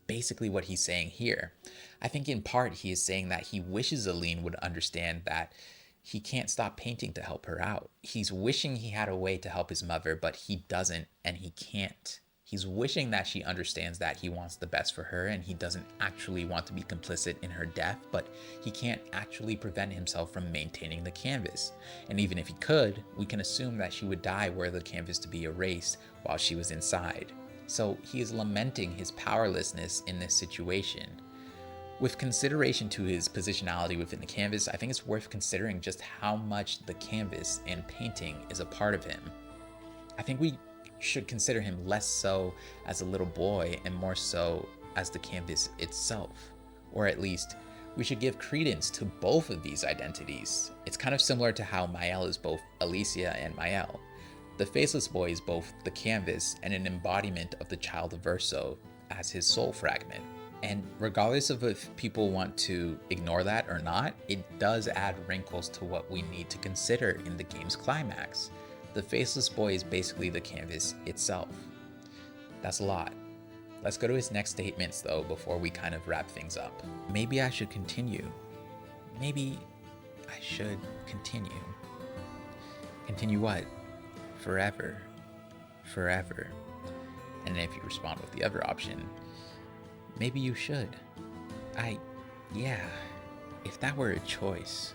basically what he's saying here. I think in part he is saying that he wishes Aline would understand that he can't stop painting to help her out. He's wishing he had a way to help his mother, but he doesn't and he can't. He's wishing that she understands that he wants the best for her and he doesn't actually want to be complicit in her death, but he can't actually prevent himself from maintaining the canvas. And even if he could, we can assume that she would die were the canvas to be erased while she was inside. So he is lamenting his powerlessness in this situation. With consideration to his positionality within the canvas, I think it's worth considering just how much the canvas and painting is a part of him. I think we should consider him less so as a little boy and more so as the canvas itself. Or at least, we should give credence to both of these identities. It's kind of similar to how Mael is both Alicia and Mael. The faceless boy is both the canvas and an embodiment of the child of Verso as his soul fragment. And regardless of if people want to ignore that or not, it does add wrinkles to what we need to consider in the game's climax. The faceless boy is basically the canvas itself. That's a lot. Let's go to his next statements though before we kind of wrap things up. Maybe I should continue. Maybe I should continue. Continue what? Forever. Forever. And if you respond with the other option, maybe you should. Yeah, if that were a choice.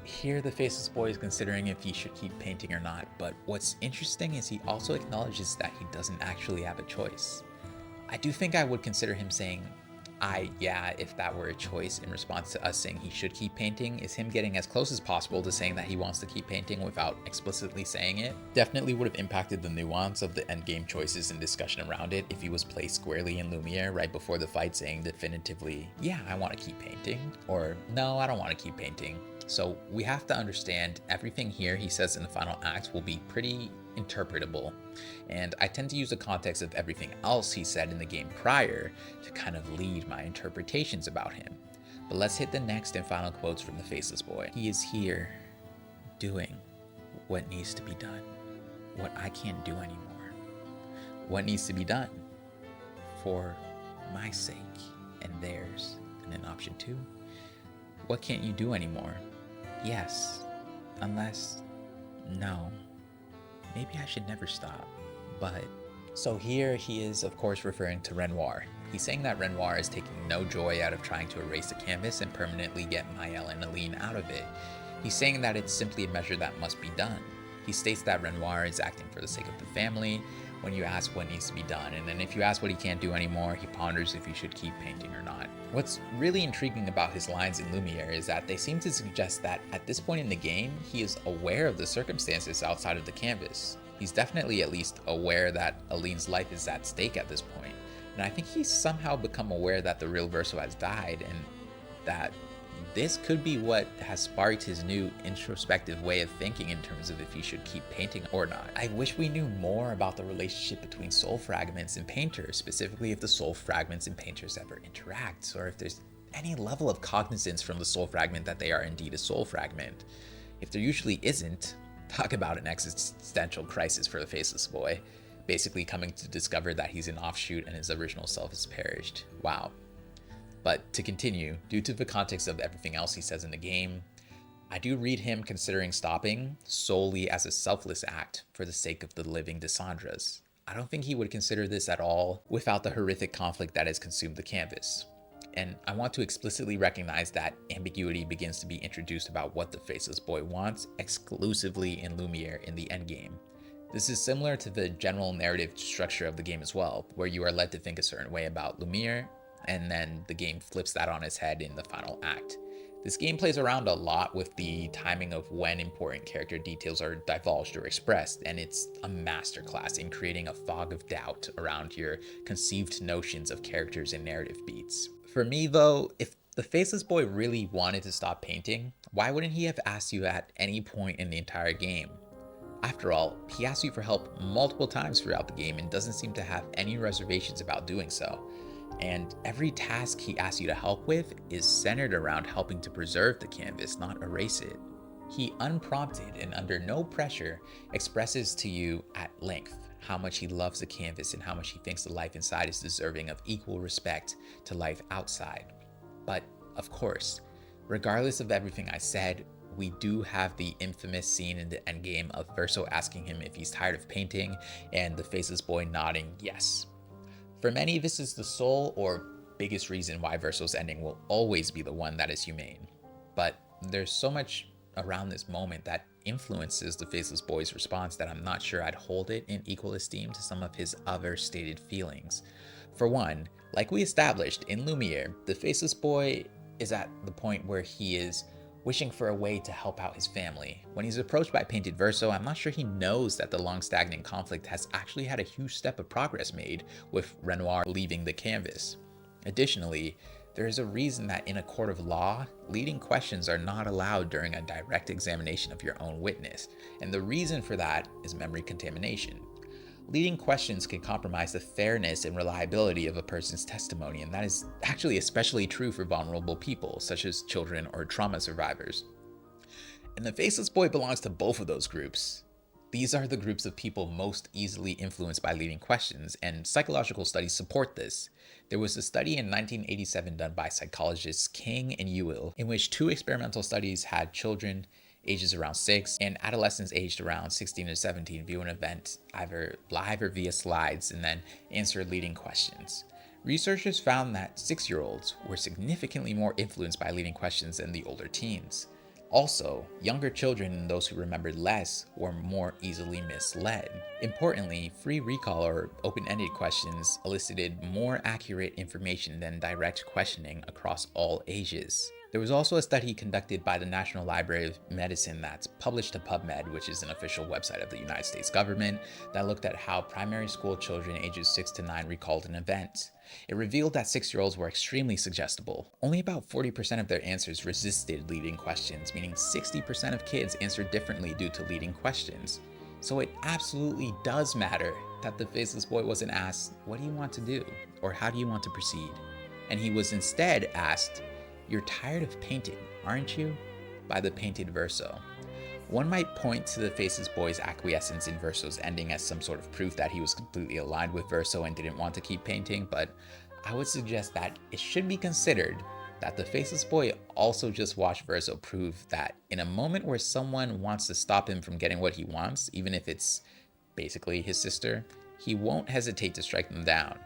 Here the faceless boy is considering if he should keep painting or not, but what's interesting is he also acknowledges that he doesn't actually have a choice. I do think I would consider him saying, yeah, if that were a choice in response to us saying he should keep painting, is him getting as close as possible to saying that he wants to keep painting without explicitly saying it. Definitely would have impacted the nuance of the endgame choices and discussion around it if he was placed squarely in Lumiere right before the fight saying definitively, yeah, I want to keep painting, or no, I don't want to keep painting. So we have to understand everything here he says in the final act will be pretty interpretable, and I tend to use the context of everything else he said in the game prior to kind of lead my interpretations about him. But let's hit the next and final quotes from the faceless boy. He is here, doing what needs to be done, what I can't do anymore. What needs to be done? For my sake and theirs. And then option 2, what can't you do anymore? Yes, unless, no. Maybe I should never stop, but... So here he is, of course, referring to Renoir. He's saying that Renoir is taking no joy out of trying to erase the canvas and permanently get Mael and Aline out of it. He's saying that it's simply a measure that must be done. He states that Renoir is acting for the sake of the family when you ask what needs to be done, and then if you ask what he can't do anymore, he ponders if he should keep painting or not. What's really intriguing about his lines in Lumiere is that they seem to suggest that at this point in the game, he is aware of the circumstances outside of the canvas. He's definitely at least aware that Aline's life is at stake at this point, and I think he's somehow become aware that the real Verso has died, and that this could be what has sparked his new introspective way of thinking in terms of if he should keep painting or not. I wish we knew more about the relationship between soul fragments and painters, specifically if the soul fragments and painters ever interact, or if there's any level of cognizance from the soul fragment that they are indeed a soul fragment. If there usually isn't, talk about an existential crisis for the faceless boy, basically coming to discover that he's an offshoot and his original self has perished. Wow. But to continue, due to the context of everything else he says in the game, I do read him considering stopping solely as a selfless act for the sake of the living Dissandras. I don't think he would consider this at all without the horrific conflict that has consumed the canvas. And I want to explicitly recognize that ambiguity begins to be introduced about what the Faceless Boy wants exclusively in Lumiere in the endgame. This is similar to the general narrative structure of the game as well, where you are led to think a certain way about Lumiere, and then the game flips that on its head in the final act. This game plays around a lot with the timing of when important character details are divulged or expressed, and it's a masterclass in creating a fog of doubt around your conceived notions of characters and narrative beats. For me though, if the Faceless Boy really wanted to stop painting, why wouldn't he have asked you at any point in the entire game? After all, he asks you for help multiple times throughout the game and doesn't seem to have any reservations about doing so. And every task he asks you to help with is centered around helping to preserve the canvas, not erase it. He unprompted and under no pressure expresses to you at length how much he loves the canvas and how much he thinks the life inside is deserving of equal respect to life outside. But of course, regardless of everything I said, we do have the infamous scene in the endgame of Verso asking him if he's tired of painting and the Faceless Boy nodding yes. For many, this is the sole or biggest reason why Verso's ending will always be the one that is humane. But there's so much around this moment that influences the Faceless Boy's response that I'm not sure I'd hold it in equal esteem to some of his other stated feelings. For one, like we established in Lumiere, the Faceless Boy is at the point where he is wishing for a way to help out his family. When he's approached by Painted Verso, I'm not sure he knows that the long stagnant conflict has actually had a huge step of progress made with Renoir leaving the canvas. Additionally, there is a reason that in a court of law, leading questions are not allowed during a direct examination of your own witness, and the reason for that is memory contamination. Leading questions can compromise the fairness and reliability of a person's testimony, and that is actually especially true for vulnerable people, such as children or trauma survivors. And the Faceless Boy belongs to both of those groups. These are the groups of people most easily influenced by leading questions, and psychological studies support this. There was a study in 1987 done by psychologists King and Ewell, in which 2 experimental studies had children ages around 6 and adolescents aged around 16 to 17 view an event either live or via slides and then answer leading questions. Researchers found that 6-year-olds were significantly more influenced by leading questions than the older teens. Also, younger children and those who remembered less were more easily misled. Importantly, free recall or open-ended questions elicited more accurate information than direct questioning across all ages. There was also a study conducted by the National Library of Medicine that's published to PubMed, which is an official website of the United States government, that looked at how primary school children ages 6 to 9 recalled an event. It revealed that 6-year-olds were extremely suggestible. Only about 40% of their answers resisted leading questions, meaning 60% of kids answered differently due to leading questions. So it absolutely does matter that the Faceless Boy wasn't asked, "What do you want to do?" or "How do you want to proceed?" And he was instead asked, "You're tired of painting, aren't you?" by the Painted Verso. One might point to the Faceless Boy's acquiescence in Verso's ending as some sort of proof that he was completely aligned with Verso and didn't want to keep painting, but I would suggest that it should be considered that the Faceless Boy also just watched Verso prove that in a moment where someone wants to stop him from getting what he wants, even if it's basically his sister, he won't hesitate to strike them down.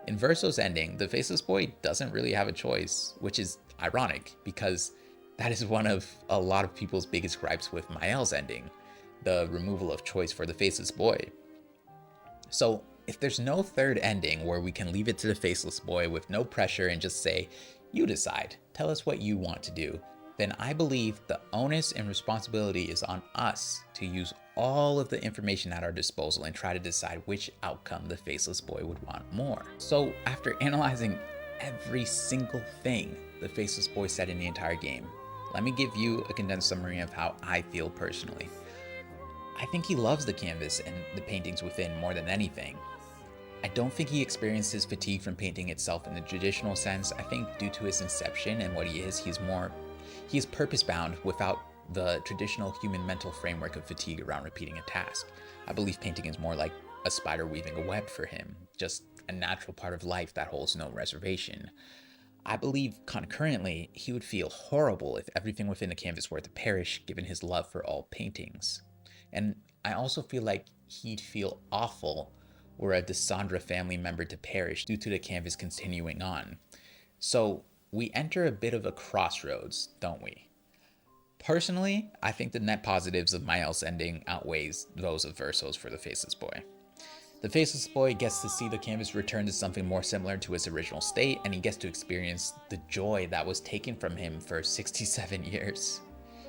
In Verso's ending, the Faceless Boy doesn't really have a choice, which is ironic because that is one of a lot of people's biggest gripes with Mael's ending, the removal of choice for the Faceless Boy. So if there's no third ending where we can leave it to the Faceless Boy with no pressure and just say, "You decide, tell us what you want to do," then I believe the onus and responsibility is on us to use all of the information at our disposal and try to decide which outcome the Faceless Boy would want more. So after analyzing every single thing the Faceless Boy said in the entire game, let me give you a condensed summary of how I feel personally. I think he loves the canvas and the paintings within more than anything. I don't think he experiences fatigue from painting itself in the traditional sense. I think due to his inception and what he is purpose-bound without the traditional human mental framework of fatigue around repeating a task. I believe painting is more like a spider weaving a web for him, just a natural part of life that holds no reservation. I believe concurrently he would feel horrible if everything within the canvas were to perish given his love for all paintings. And I also feel like he'd feel awful were a Desandra family member to perish due to the canvas continuing on. So we enter a bit of a crossroads, don't we? Personally, I think the net positives of Miles' ending outweighs those of Verso's for the Faceless Boy. The Faceless Boy gets to see the canvas return to something more similar to its original state, and he gets to experience the joy that was taken from him for 67 years.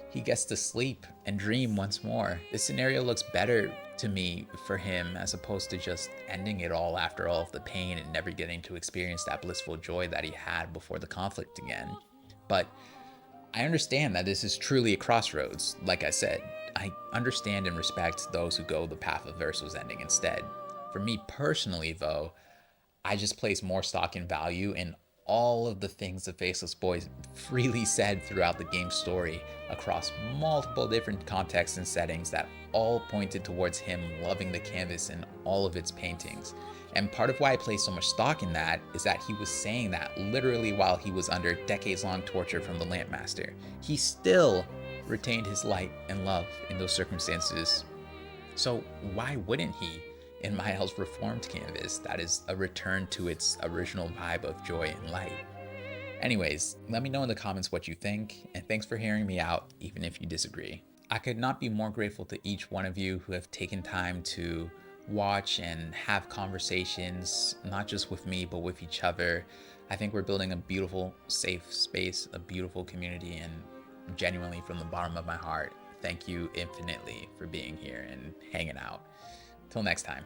He gets to sleep and dream once more. This scenario looks better to me for him as opposed to just ending it all after all of the pain and never getting to experience that blissful joy that he had before the conflict again. But I understand that this is truly a crossroads. Like I said, I understand and respect those who go the path of Verso's ending instead. For me personally, though, I just place more stock and value in all of the things the Faceless Boy freely said throughout the game's story across multiple different contexts and settings that all pointed towards him loving the canvas and all of its paintings. And part of why I place so much stock in that is that he was saying that literally while he was under decades-long torture from the Lampmaster. He still retained his light and love in those circumstances. So why wouldn't he in Miles' reformed canvas that is a return to its original vibe of joy and light? Anyways, let me know in the comments what you think, and thanks for hearing me out, even if you disagree. I could not be more grateful to each one of you who have taken time to watch and have conversations, not just with me, but with each other. I think we're building a beautiful, safe space, a beautiful community, and genuinely from the bottom of my heart, thank you infinitely for being here and hanging out. Till next time.